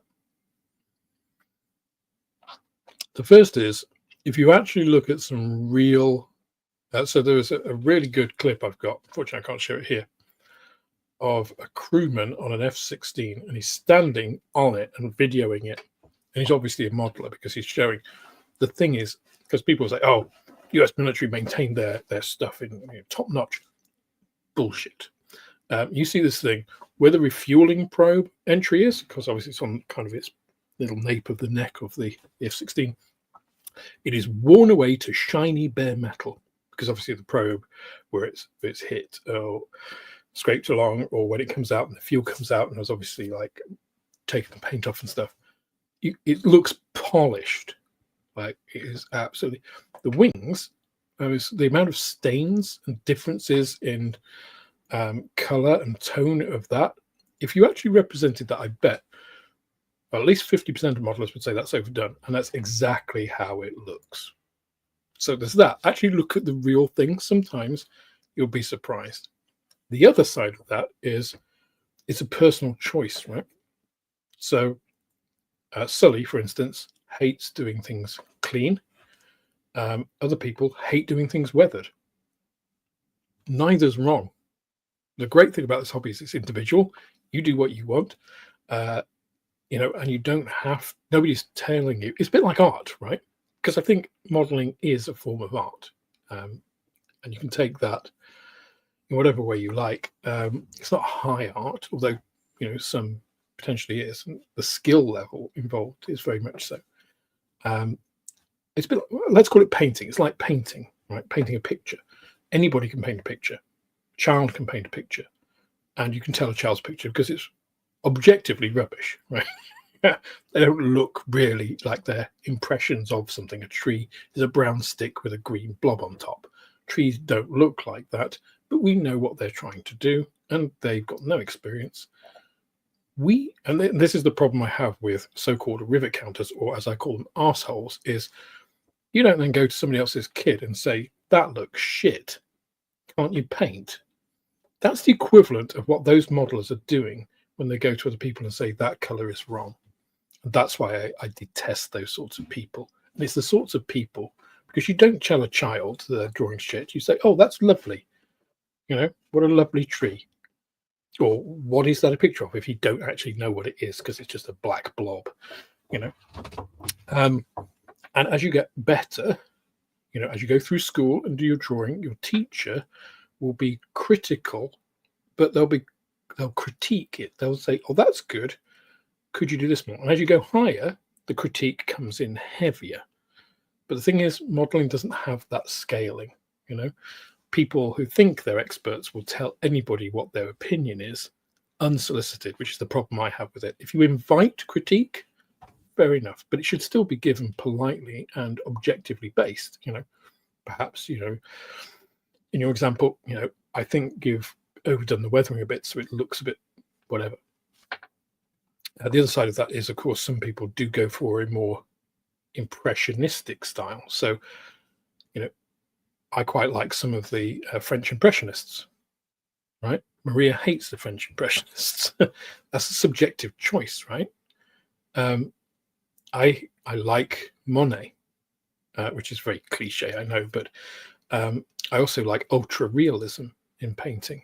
The first is, if you actually look at some real, so there was a really good clip I've got, unfortunately I can't show it here, of a crewman on an F-16, and he's standing on it and videoing it. And he's obviously a modeler because he's showing. The thing is, because people say, oh, US military maintain their stuff in top notch. Bullshit. You see this thing where the refueling probe entry is, because obviously it's on kind of its little nape of the neck of the F-16. It is worn away to shiny bare metal because obviously the probe where it's hit or scraped along, or when it comes out and the fuel comes out and it's obviously like taking the paint off and stuff, it looks polished. Like it is absolutely. The wings, the amount of stains and differences in color and tone of that. If you actually represented that, I bet at least 50% of modelers would say that's overdone, and that's exactly how it looks. So there's that. Actually look at the real thing. Sometimes you'll be surprised. The other side of that is it's a personal choice, right? So Sully, for instance, hates doing things clean. Other people hate doing things weathered. Neither's wrong. The great thing about this hobby is it's individual. You do what you want, and you don't have, nobody's telling you. It's a bit like art, right? Because I think modeling is a form of art, and you can take that in whatever way you like. It's not high art, although some potentially is. And the skill level involved is very much so. It's a bit, let's call it painting. It's like painting, right? Painting a picture. Anybody can paint a picture. A child can paint a picture, and you can tell a child's picture because it's objectively rubbish, right? They don't look really like they're impressions of something. A tree is a brown stick with a green blob on top. Trees don't look like that, but we know what they're trying to do, and they've got no experience. And this is the problem I have with so-called rivet counters, or as I call them, arseholes, is you don't then go to somebody else's kid and say, that looks shit. Can't you paint? That's the equivalent of what those modelers are doing when they go to other people and say that color is wrong. And that's why I detest those sorts of people. And it's the sorts of people, because you don't tell a child they're drawing shit. You say, oh, that's lovely. What a lovely tree. Or what is that a picture of, if you don't actually know what it is, because it's just a black blob, And as you get better, as you go through school and do your drawing, your teacher will be critical, but they'll critique it. They'll say, oh, that's good. Could you do this more? And as you go higher, the critique comes in heavier. But the thing is, modeling doesn't have that scaling. People who think they're experts will tell anybody what their opinion is unsolicited, which is the problem I have with it. If you invite critique, fair enough, but it should still be given politely and objectively based. Perhaps, in your example, I think you've overdone the weathering a bit, so it looks a bit whatever. The other side of that is, of course, some people do go for a more impressionistic style. So, I quite like some of the French Impressionists, right? Maria hates the French Impressionists. That's a subjective choice, right? I like Monet, which is very cliche, I know, but I also like ultra realism in painting.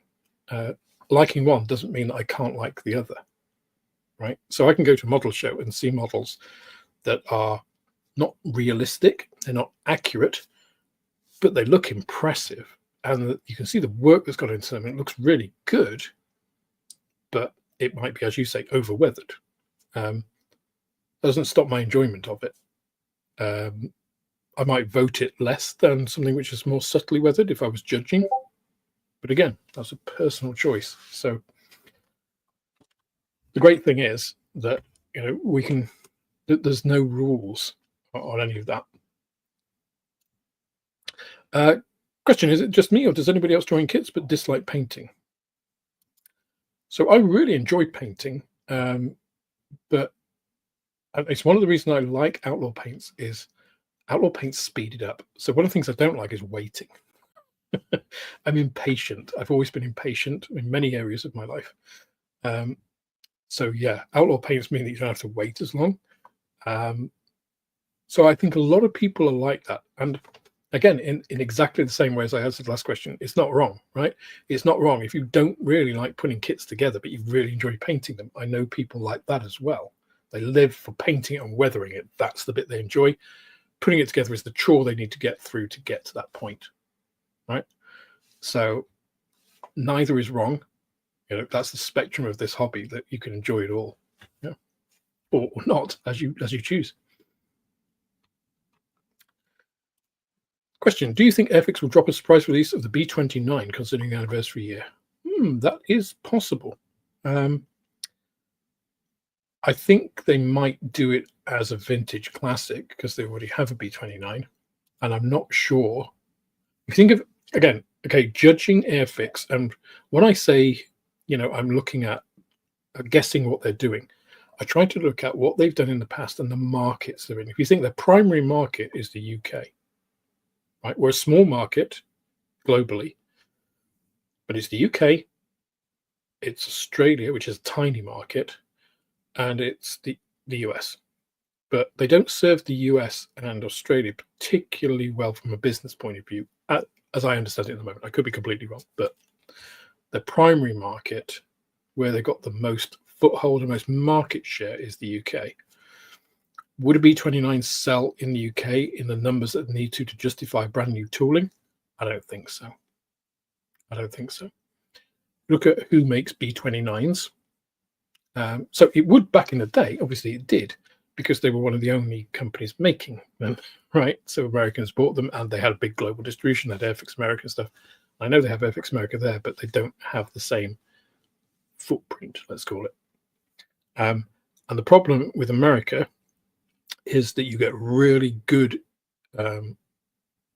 Liking one doesn't mean that I can't like the other, right? So I can go to a model show and see models that are not realistic, they're not accurate, but they look impressive, and you can see the work that's gone into them. It looks really good, but it might be, as you say, over weathered. Doesn't stop my enjoyment of it. I might vote it less than something which is more subtly weathered if I was judging, but again, that's a personal choice. So the great thing is that there's no rules on any of that. Question: is it just me, or does anybody else join kits but dislike painting? So I really enjoy painting, but it's one of the reasons I like Outlaw paints is Outlaw paints speeded up. So one of the things I don't like is waiting. I'm impatient. I've always been impatient in many areas of my life. So yeah, Outlaw paints mean that you don't have to wait as long. So I think a lot of people are like that. And again, in exactly the same way as I answered the last question, it's not wrong, right? It's not wrong if you don't really like putting kits together, but you really enjoy painting them. I know people like that as well. They live for painting it and weathering it. That's the bit they enjoy. Putting it together is the chore they need to get through to get to that point, right? So neither is wrong. You know, that's the spectrum of this hobby, that you can enjoy it all, yeah, or not, as you choose. Question: do you think Airfix will drop a surprise release of the B29 considering the anniversary year? That is possible. I think they might do it as a vintage classic because they already have a B29, and I'm not sure. If you think of, again, okay, judging Airfix, and when I say, you know, I'm looking at guessing what they're doing, I try to look at what they've done in the past and the markets they're in. If you think their primary market is the UK, right, we're a small market globally, but it's the UK, it's Australia, which is a tiny market, and it's the US. But they don't serve the US and Australia particularly well from a business point of view, as I understand it at the moment. I could be completely wrong, but the primary market, where they got the most foothold and most market share, is the UK. Would a B29 sell in the UK in the numbers that need to justify brand new tooling? I don't think so. I don't think so. Look at who makes B29s. So it would back in the day, obviously it did, because they were one of the only companies making them, right? So Americans bought them and they had a big global distribution. They had Airfix America stuff. I know they have Airfix America there, but they don't have the same footprint, let's call it. And the problem with America is that you get really good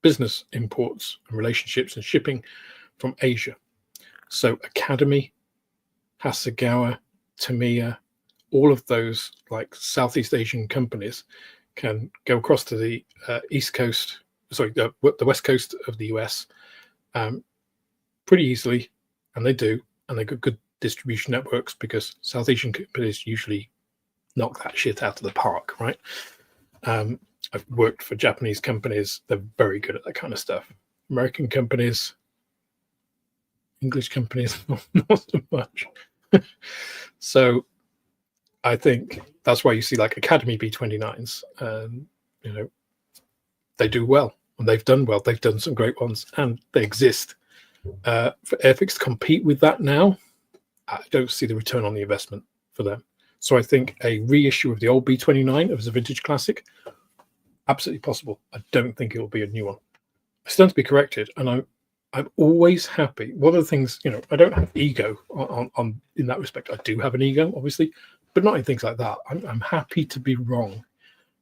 business imports and relationships and shipping from Asia. So Academy, Hasegawa, Tamiya, all of those like Southeast Asian companies can go across to the East Coast, the West Coast of the US pretty easily, and they do, and they've got good distribution networks because South Asian companies usually knock that shit out of the park, right? I've worked for Japanese companies, they're very good at that kind of stuff. American companies, English companies, not so much. So I think that's why you see like Academy B29s, you know, they do well and they've done well. They've done some great ones and they exist. For Airfix to compete with that now, I don't see the return on the investment for them. So I think a reissue of the old B29 as a vintage classic, absolutely possible. I don't think it will be a new one. I stand to be corrected, and I'm always happy. One of the things, you know, I don't have ego on in that respect. I do have an ego, obviously, but not in things like that. I'm happy to be wrong.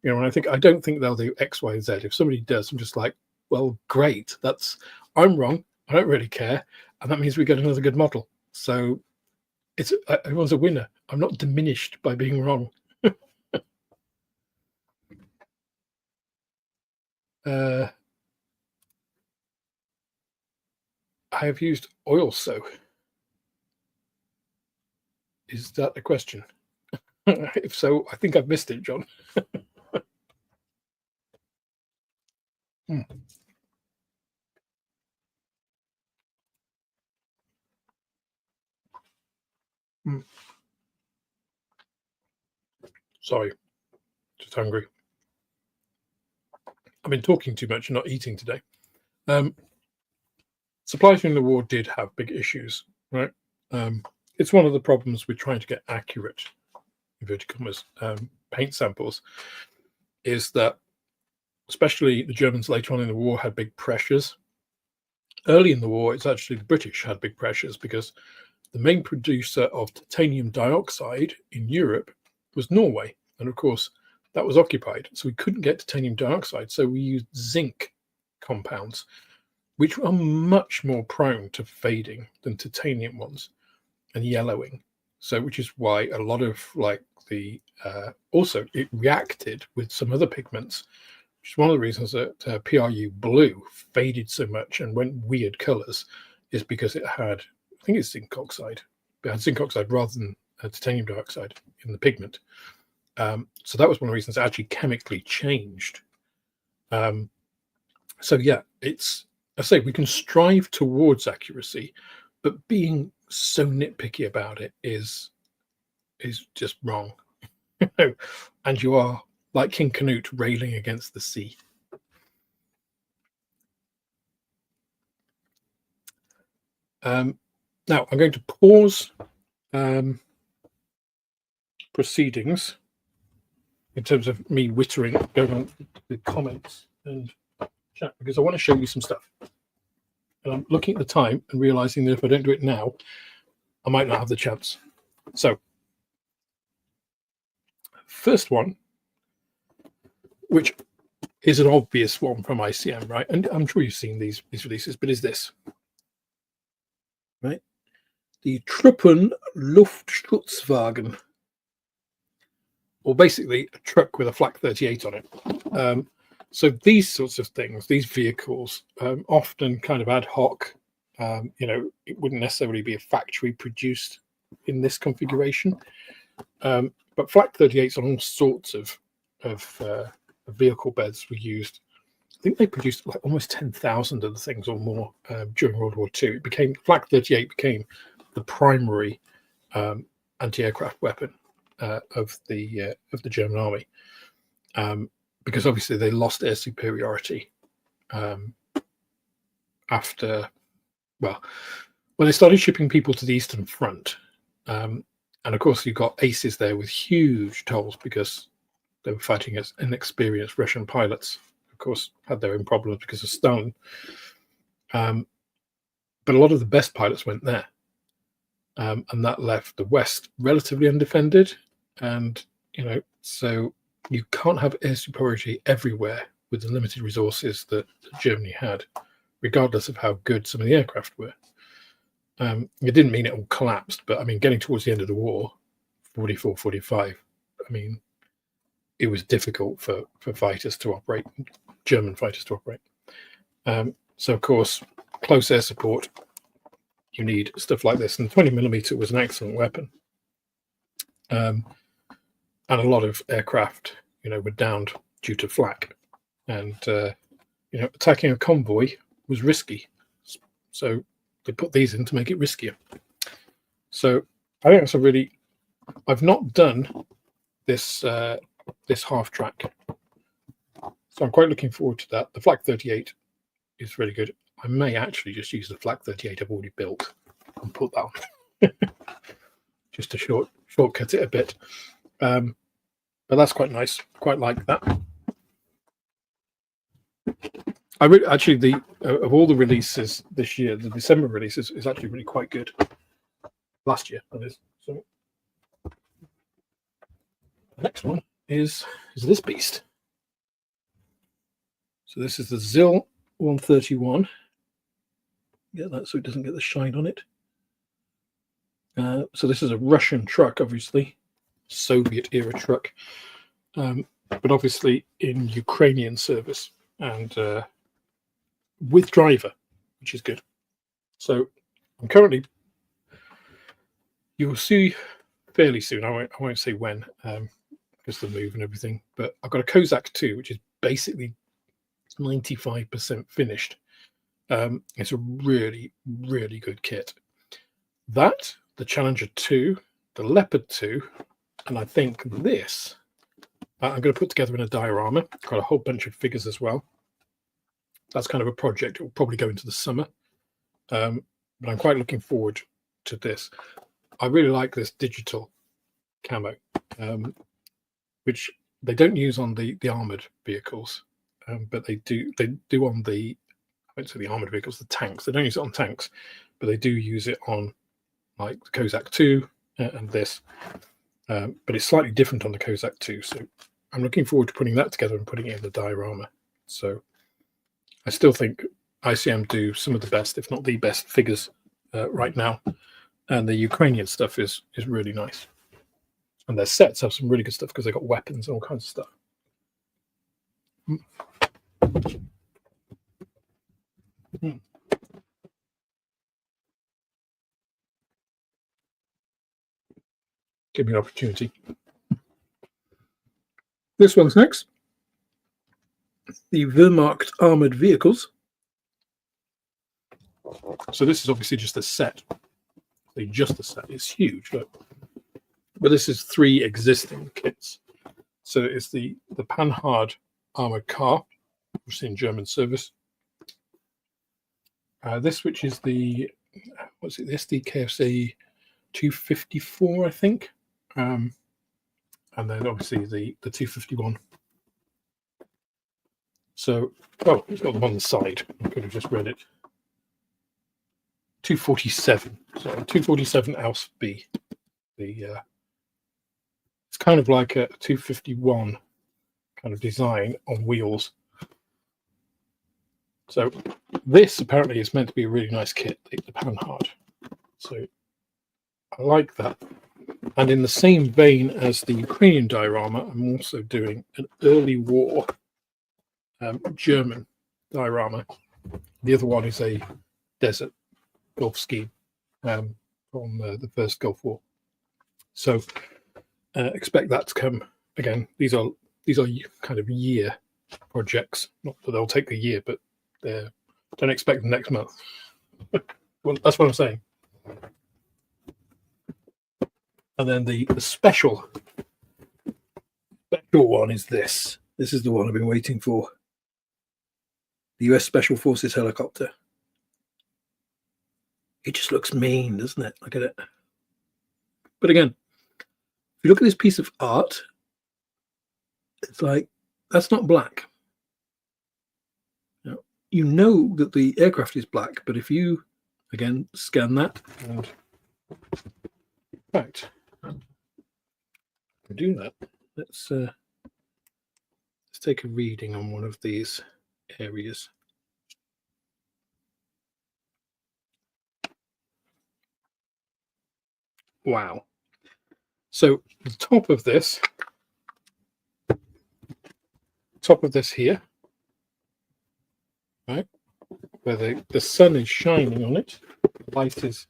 You know, and I don't think they'll do X, Y, and Z. If somebody does, I'm just like, well, great. I'm wrong. I don't really care, and that means we get another good model. So everyone's a winner. I'm not diminished by being wrong. I have used oil sew. Is that the question? If so, I think I've missed it, John. Mm. Mm. Sorry, just hungry. I've been talking too much and not eating today. Supply chain in the war did have big issues, right? It's one of the problems with trying to get accurate, inverted commas, paint samples, is that especially the Germans later on in the war had big pressures. Early in the war, it's actually the British had big pressures because the main producer of titanium dioxide in Europe was Norway. And of course, that was occupied. So we couldn't get titanium dioxide. So we used zinc compounds, which are much more prone to fading than titanium ones. and yellowing. So, which is why a lot of like the also it reacted with some other pigments, which is one of the reasons that PRU blue faded so much and went weird colors, is because it had, I think it's zinc oxide. It had zinc oxide rather than titanium dioxide in the pigment. So that was one of the reasons it actually chemically changed. So yeah, it's, I say we can strive towards accuracy, but being so nitpicky about it is just wrong. And you are like King Canute railing against the sea. Now I'm going to pause proceedings in terms of me wittering, going on the comments and chat, because I want to show you some stuff. And I'm looking at the time and realizing that if I don't do it now, I might not have the chance. So, first one, which is an obvious one from ICM, right? And I'm sure you've seen these releases, but is this, right? The Truppen Luftschutzwagen, or basically a truck with a Flak 38 on it. So these sorts of things, these vehicles, often kind of ad hoc. You know, it wouldn't necessarily be a factory produced in this configuration, but Flak 38s on all sorts of vehicle beds were used. I think they produced like almost 10,000 of the things or more during World War II. It became, Flak 38 became the primary anti-aircraft weapon of the German army, because obviously they lost air superiority after, well, when they started shipping people to the Eastern Front. And of course, you've got aces there with huge tolls because they were fighting as inexperienced Russian pilots. Of course, had their own problems because of Stalin. But a lot of the best pilots went there. And that left the West relatively undefended. And, you know, so you can't have air superiority everywhere with the limited resources that Germany had, regardless of how good some of the aircraft were. It didn't mean it all collapsed, but I mean, getting towards the end of the war, 44, 45, I mean, it was difficult for fighters to operate, German fighters to operate. So, of course, close air support, you need stuff like this. And the 20mm was an excellent weapon. And a lot of aircraft, you know, were downed due to flak. And, you know, attacking a convoy was risky. So they put these in to make it riskier. So I think that's a really, I've not done this this half track, so I'm quite looking forward to that. The Flak 38 is really good. I may actually just use the Flak 38 I've already built and put that on just to shortcut it a bit. But that's quite nice. Quite like that. I really, actually, the of all the releases this year, the December releases is actually really quite good. Last year, that is. So the next one is this beast. So this is the ZIL 131. Get that so it doesn't get the shine on it. So this is a Russian truck, obviously, Soviet era truck, but obviously in Ukrainian service and with driver, which is good. So I'm currently, you'll see fairly soon, I won't say when, because the move and everything, but I've got a Kozak 2, which is basically 95% finished. It's a really, really good kit. That, the Challenger 2, the Leopard 2, and I think this, I'm going to put together in a diorama. Got a whole bunch of figures as well. That's kind of a project. It will probably go into the summer. But I'm quite looking forward to this. I really like this digital camo, which they don't use on the armored vehicles, but they do on the, I won't say the armored vehicles, the tanks. They don't use it on tanks, but they do use it on like the Kozak 2 and this. But it's slightly different on the Kozak 2. So I'm looking forward to putting that together and putting it in the diorama. So I still think ICM do some of the best, if not the best, figures right now. And the Ukrainian stuff is really nice. And their sets have some really good stuff because they've got weapons and all kinds of stuff. Give me an opportunity. This one's next. The Wehrmacht armored vehicles. So this is obviously just a set. Just a set. It's huge, look. But this is 3 existing kits. So it's the Panhard armored car, which is in German service. This, which is the the SDKFC 254, I think. And then obviously the 251. So, oh, it's got them on the side. I could have just read it. 247. So 247 Aus B. It's kind of like a 251 kind of design on wheels. So this apparently is meant to be a really nice kit, the Panhard. So I like that. And in the same vein as the Ukrainian diorama, I'm also doing an early war German diorama. The other one is a desert Gulf scheme from the first Gulf War. So expect that to come again. These are kind of year projects. Not that they'll take a year, but don't expect them next month. Well, that's what I'm saying. And then the special one is this. This is the one I've been waiting for. The US Special Forces helicopter. It just looks mean, doesn't it? Look at it. But again, if you look at this piece of art, it's like, that's not black. You know that the aircraft is black, but if you, again, scan that, and in fact, do that. Let's take a reading on one of these areas. Wow. So the top of this here, right, where the sun is shining on it, the light is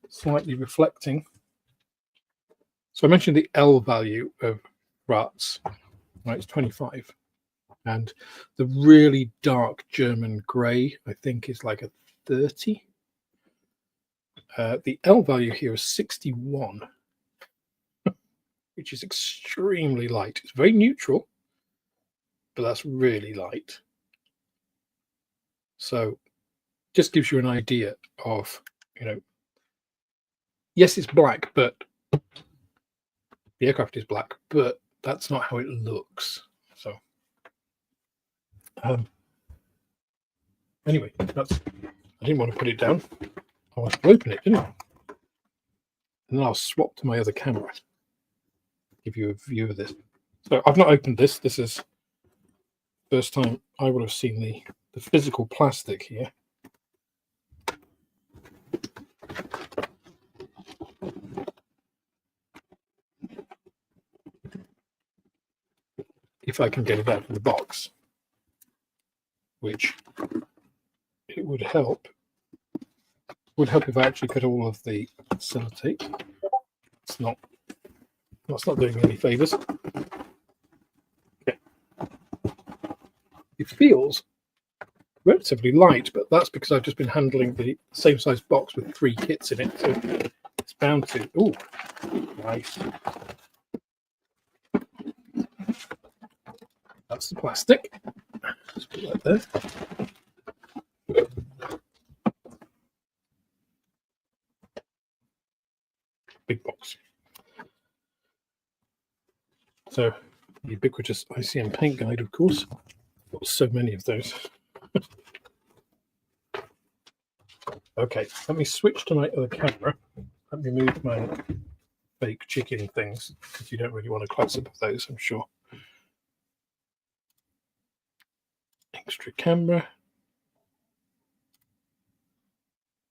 slightly reflecting. So I mentioned the L value of rats, right, it's 25. And the really dark German grey, I think, is like a 30. The L value here is 61, which is extremely light. It's very neutral, but that's really light. So just gives you an idea of, yes, it's black, but the aircraft is black, but that's not how it looks. So anyway, I didn't want to put it down. I wanted to open it, didn't I? And then I'll swap to my other camera. Give you a view of this. So I've not opened this. This is the first time I would have seen the physical plastic here. If I can get it out of the box, which it would help. Would help if I actually cut all of the sellotape. It's not doing me any favors. Okay. It feels relatively light, but that's because I've just been handling the same size box with 3 kits in it, so it's bound to. Oh, nice. That's the plastic. Let's put that there. Big box. So, the ubiquitous ICM paint guide, of course. Got so many of those. Okay, let me switch to my other camera. Let me move my fake chicken things, because you don't really want a close-up of those, I'm sure. Extra camera.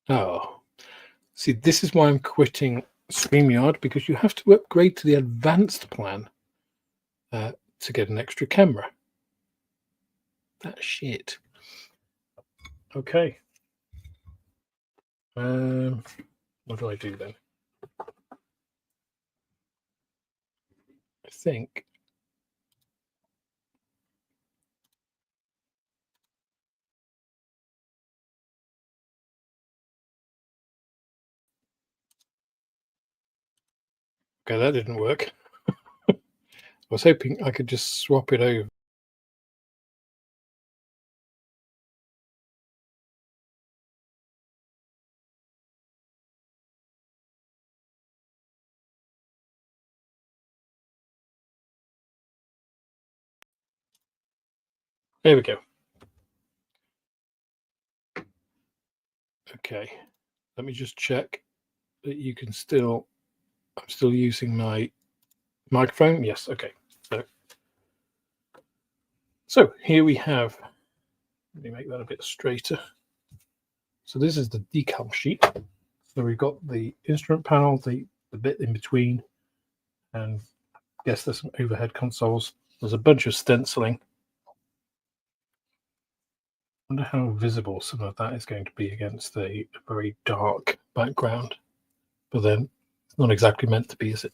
Oh, See, this is why I'm quitting StreamYard, because you have to upgrade to the advanced plan to get an extra camera. That shit. Okay. What do I do then? I think okay, that didn't work. I was hoping I could just swap it over. There we go. Okay, let me just check that you can still, I'm still using my microphone. Yes, okay. So here we have, let me make that a bit straighter. So this is the decal sheet. So we've got the instrument panel, the bit in between, and I guess there's some overhead consoles. There's a bunch of stenciling. I wonder how visible some of that is going to be against a very dark background. But then it's not exactly meant to be, is it?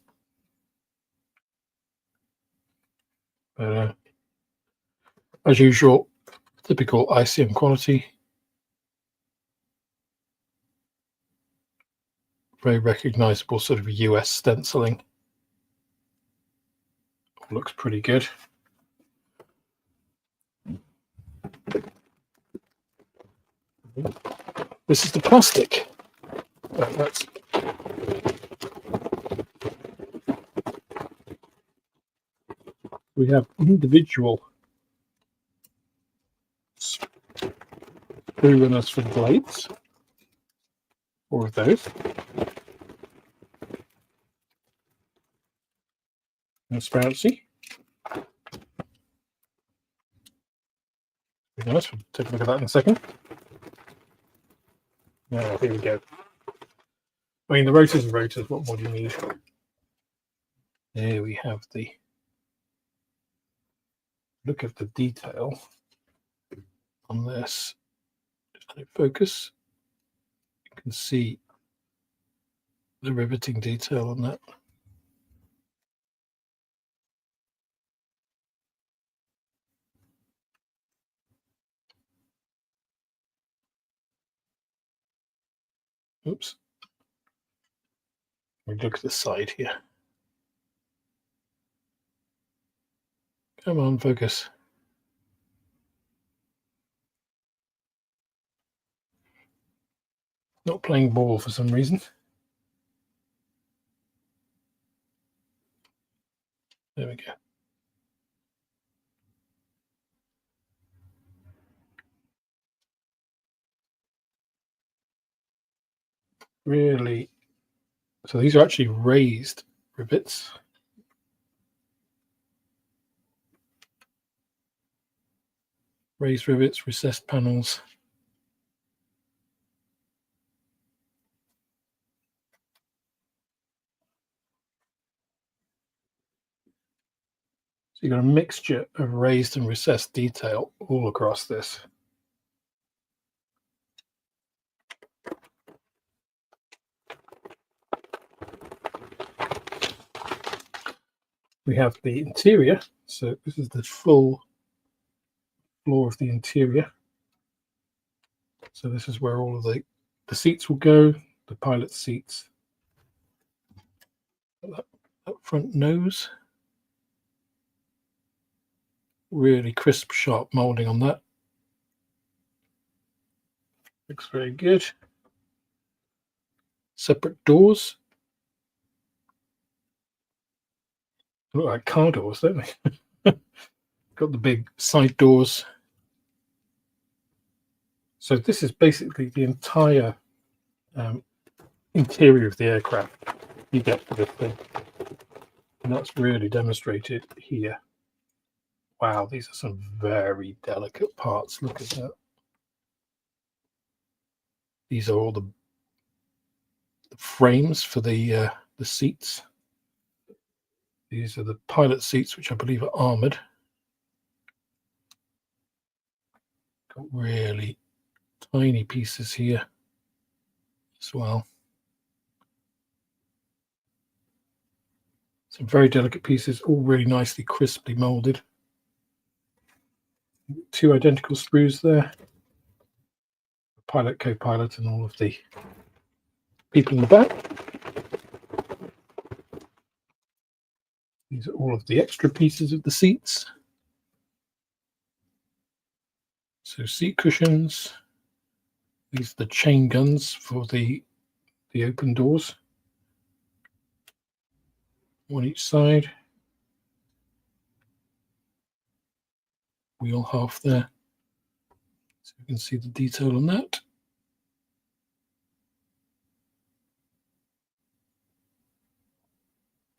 But as usual, typical ICM quality. Very recognizable sort of US stenciling. Looks pretty good. This is the plastic. We have individual screw runners for the blades. 4 of those. Transparency. Nice. We'll take a look at that in a second. Now, here we go. I mean, the rotors are rotors. What more do you need? There we have the look at the detail on this. Just let it focus. You can see the riveting detail on that. Oops. We look at the side here. Come on, focus. Not playing ball for some reason. There we go. Really. So these are actually raised rivets. Raised rivets, recessed panels. So you've got a mixture of raised and recessed detail all across this. We have the interior. So this is the full floor of the interior. So this is where all of the seats will go, the pilot seats. That front nose. Really crisp, sharp molding on that. Looks very good. Separate doors. Look like car doors, don't they? Got the big side doors. So this is basically the entire interior of the aircraft you get for this thing. And that's really demonstrated here. Wow, these are some very delicate parts. Look at that. These are all the frames for the seats. These are the pilot seats, which I believe are armoured. Got really tiny pieces here as well. Some very delicate pieces, all really nicely crisply moulded. 2 identical screws there. Pilot, co-pilot, and all of the people in the back. These are all of the extra pieces of the seats. So seat cushions. These are the chain guns for the open doors. One each side. Wheel half there. So you can see the detail on that.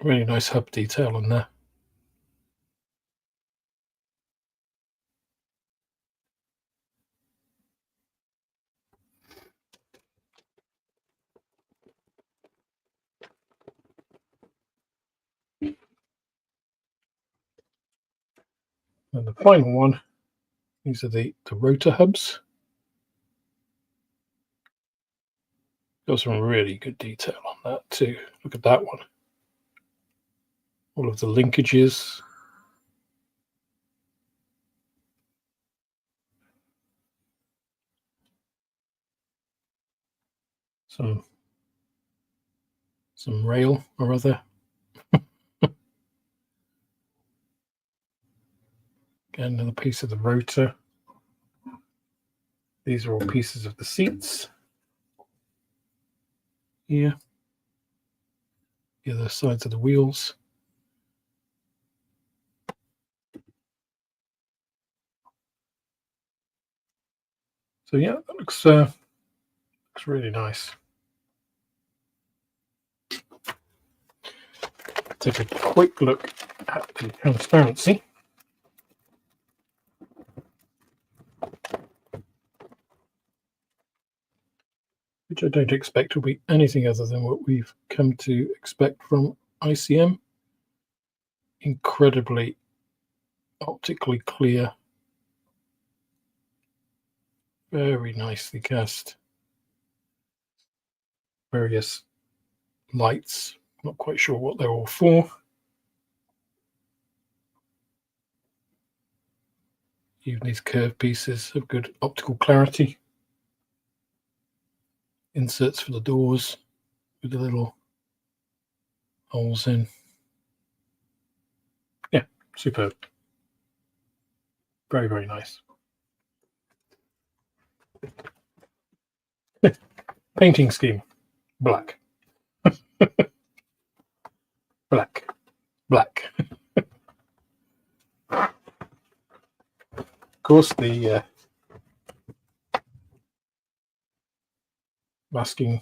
Really nice hub detail on there. And the final one, these are the rotor hubs. Got some really good detail on that too. Look at that one. All of the linkages. Some rail or other. Again, another piece of the rotor. These are all pieces of the seats. Here. The other sides of the wheels. So yeah, that looks really nice. Take a quick look at the transparency. Which I don't expect will be anything other than what we've come to expect from ICM. Incredibly optically clear. Very nicely cast. Various lights. Not quite sure what they're all for. Even these curved pieces have good optical clarity. Inserts for the doors with the little holes in. Yeah, superb. Very, very nice. Painting scheme, black. Black. Black. Of course, the masking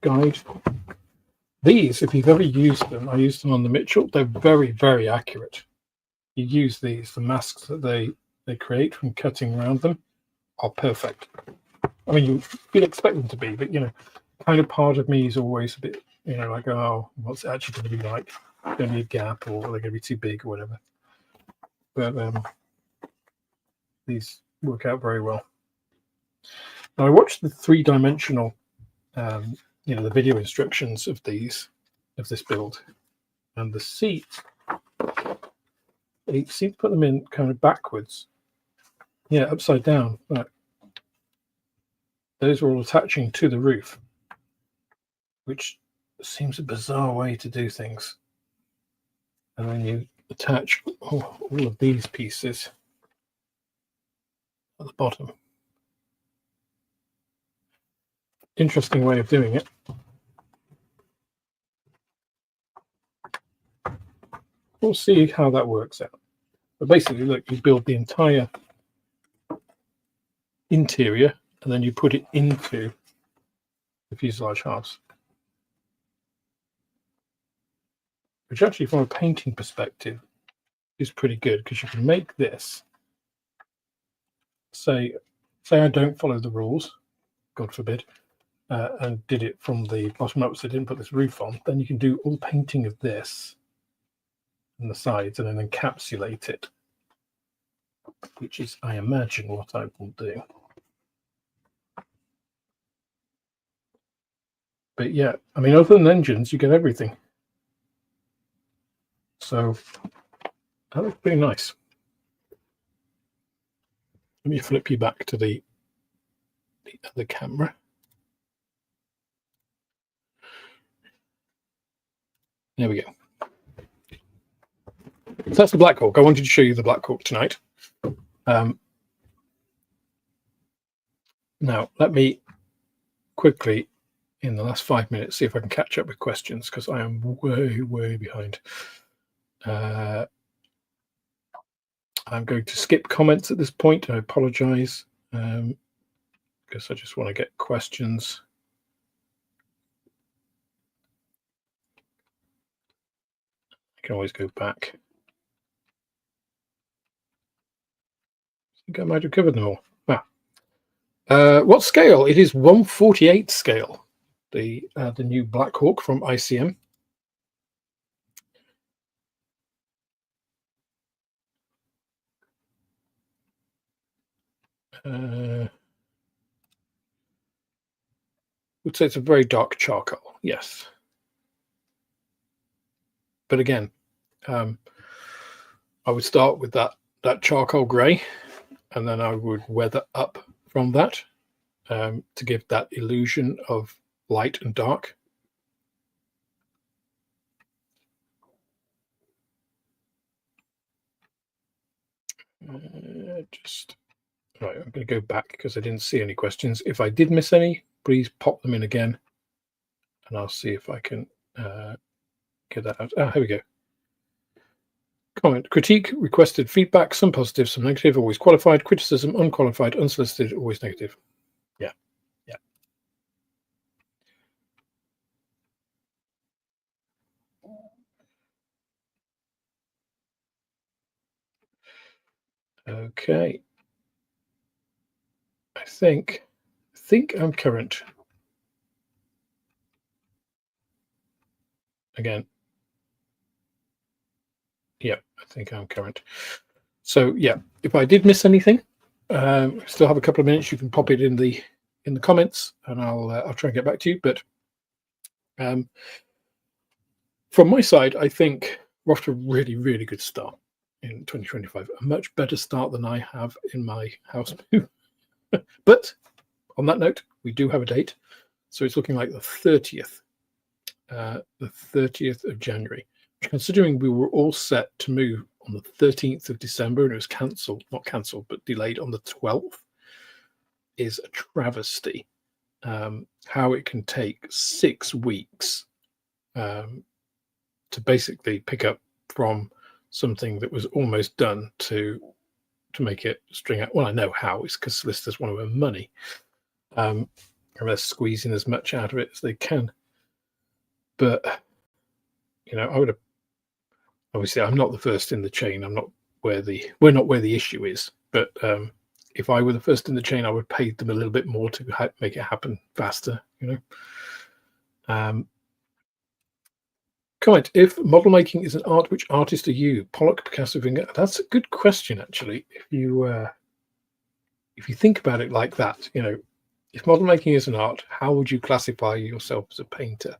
guide. These, if you've ever used them, I used them on the Mitchell, they're very, very accurate. You use these, the masks that they create from cutting around them are perfect. I mean, you'd expect them to be, but, you know, kind of part of me is always a bit, you know, like, oh, what's it actually going to be like? Going to be a gap, or they're going to be too big or whatever. But these work out very well. Now, I watched the 3-dimensional, you know, the video instructions of this build, and the seat, they seem to put them in kind of backwards. Yeah, upside down. But those are all attaching to the roof, which seems a bizarre way to do things. And then you attach all of these pieces at the bottom. Interesting way of doing it. We'll see how that works out. But basically, look, you build the entire interior and then you put it into the fuselage halves. Which actually, from a painting perspective, is pretty good, because you can make this, say I don't follow the rules, God forbid, and did it from the bottom up, so I didn't put this roof on, then you can do all painting of this on the sides and then encapsulate it, which is, I imagine, what I will do. But yeah, I mean, other than engines, you get everything. So that looks pretty nice. Let me flip you back to the other camera. There we go. So that's the Black Hawk. I wanted to show you the Black Hawk tonight. Now, let me quickly, in the last 5 minutes, see if I can catch up with questions, because I am way behind. I'm going to skip comments at this point. I apologize, because I just want to get questions. I can always go back. I think I might have covered them all. What scale? It is 1/48 scale. The new Black Hawk from ICM. Would say it's a very dark charcoal. Yes, but again, I would start with that charcoal grey, and then I would weather up from that to give that illusion of light and dark. Just right, I'm going to go back because I didn't see any questions. If I did miss any, please pop them in again, and I'll see if I can get that out. Ah, here we go. Comment: critique, requested feedback, some positive, some negative, always qualified; criticism, unqualified, unsolicited, always negative. Yeah. Okay. I think I'm current. Again. Yeah, I think I'm current. So yeah, if I did miss anything, still have a couple of minutes. You can pop it in the comments, and I'll try and get back to you. But from my side, I think we're off to a really good start in 2025. A much better start than I have in my house move. But on that note, we do have a date, so it's looking like the 30th of January. Considering we were all set to move on the 13th of December and it was cancelled, not cancelled, but delayed on the 12th, is a travesty. How it can take 6 weeks to basically pick up from something that was almost done to make it string out. Well, I know how. It's because solicitors want to earn money, and they're squeezing as much out of it as they can. But I would have. Obviously, I'm not the first in the chain. We're not where the issue is. But if I were the first in the chain, I would pay them a little bit more to make it happen faster. Comment: if model making is an art, which artist are you? Pollock, Picasso, Van Gogh? That's a good question, actually. If you think about it like that, if model making is an art, how would you classify yourself as a painter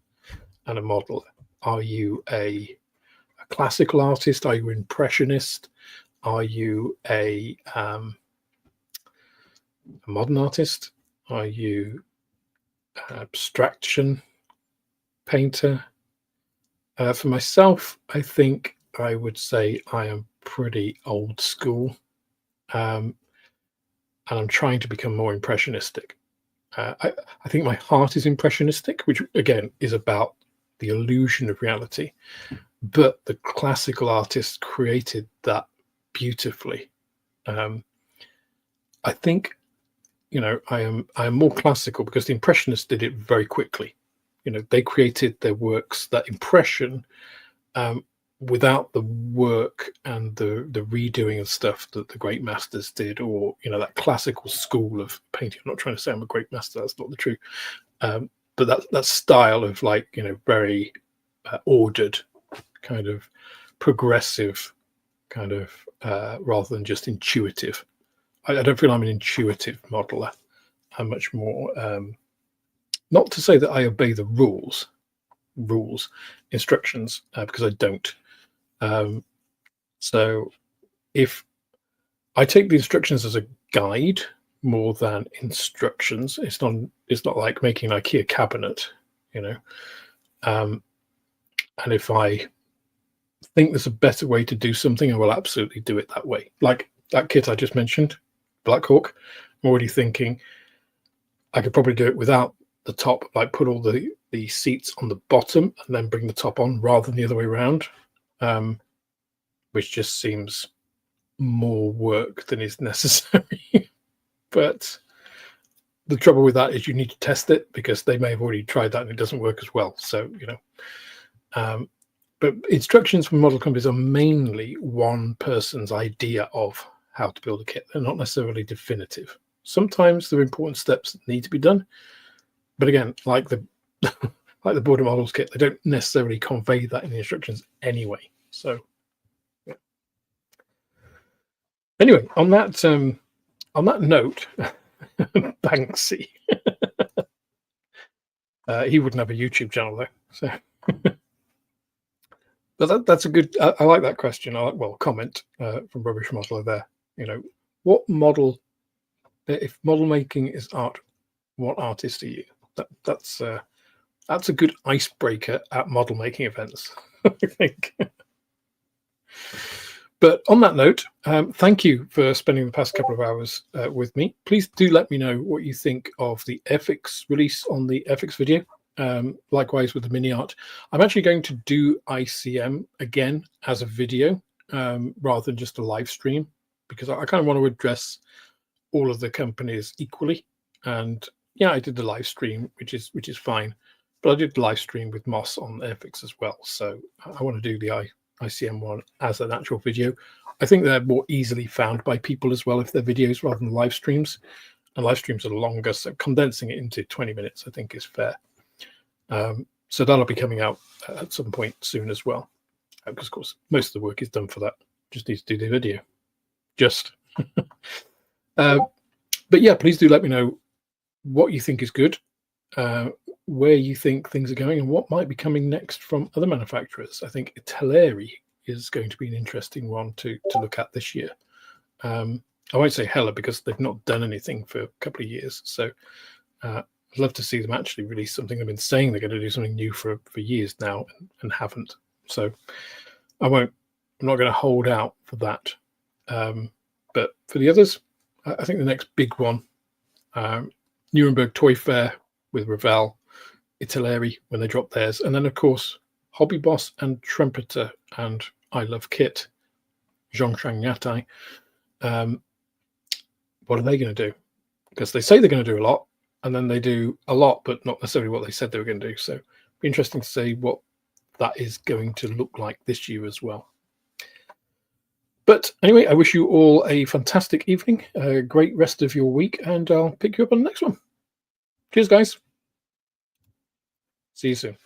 and a modeler? Are you a classical artist? Are you an impressionist? Are you a modern artist? Are you an abstraction painter? For myself, I think I would say I am pretty old school, and I'm trying to become more impressionistic. I think my heart is impressionistic, which again is about the illusion of reality. But the classical artists created that beautifully. I think, I am more classical because the Impressionists did it very quickly. They created their works, that impression, without the work and the redoing of stuff that the great masters did, or that classical school of painting. I'm not trying to say I'm a great master. That's not the truth. But that style of, like, you know, very ordered, kind of progressive, kind of rather than just intuitive. I don't feel I'm an intuitive modeler. I'm much more, not to say that I obey the instructions, because I don't. So if I take the instructions as a guide more than instructions, it's not like making an IKEA cabinet, you know. And if I think there's a better way to do something, I will absolutely do it that way. Like that kit I just mentioned, Black Hawk, I'm already thinking I could probably do it without the top, like put all the seats on the bottom and then bring the top on rather than the other way around, which just seems more work than is necessary. But the trouble with that is you need to test it, because they may have already tried that and it doesn't work as well. So, you know, but instructions from model companies are mainly one person's idea of how to build a kit. They're not necessarily definitive. Sometimes there are important steps that need to be done, but again, like the like the border models kit, they don't necessarily convey that in the instructions anyway. So yeah. Anyway, on that note, Banksy. He wouldn't have a YouTube channel though. So, but that's a good. I like that question. Comment from Rubbish Modeler there. You know, what model? If model making is art, what artist are you? That's a good icebreaker at model making events, I think. But on that note, thank you for spending the past couple of hours with me. Please do let me know what you think of the Airfix release on the Airfix video. Likewise with the Miniart. I'm actually going to do ICM again as a video rather than just a live stream, because I kind of want to address all of the companies equally. And yeah, I did the live stream, which is fine, but I did the live stream with Moss on Airfix as well. So I want to do the ICM one as an actual video. I think they're more easily found by people as well if they're videos rather than live streams. And live streams are longer, so condensing it into 20 minutes I think is fair. So that'll be coming out at some point soon as well, because of course most of the work is done for that. Just need to do the video. But yeah, please do let me know what you think is good, where you think things are going, and what might be coming next from other manufacturers. I think Italeri is going to be an interesting one to look at this year. I won't say Hella because they've not done anything for a couple of years. So I'd love to see them actually release something. They've been saying they're going to do something new for years now and haven't. So I'm not going to hold out for that. But for the others, I think the next big one, Nuremberg Toy Fair with Revell, Italeri when they drop theirs, and then of course Hobby Boss and Trumpeter and I Love Kit, Zhongshan Yatai. What are they going to do? Because they say they're going to do a lot, and then they do a lot, but not necessarily what they said they were going to do. So it'll be interesting to see what that is going to look like this year as well. But anyway, I wish you all a fantastic evening, a great rest of your week, and I'll pick you up on the next one. Cheers, guys. See you soon.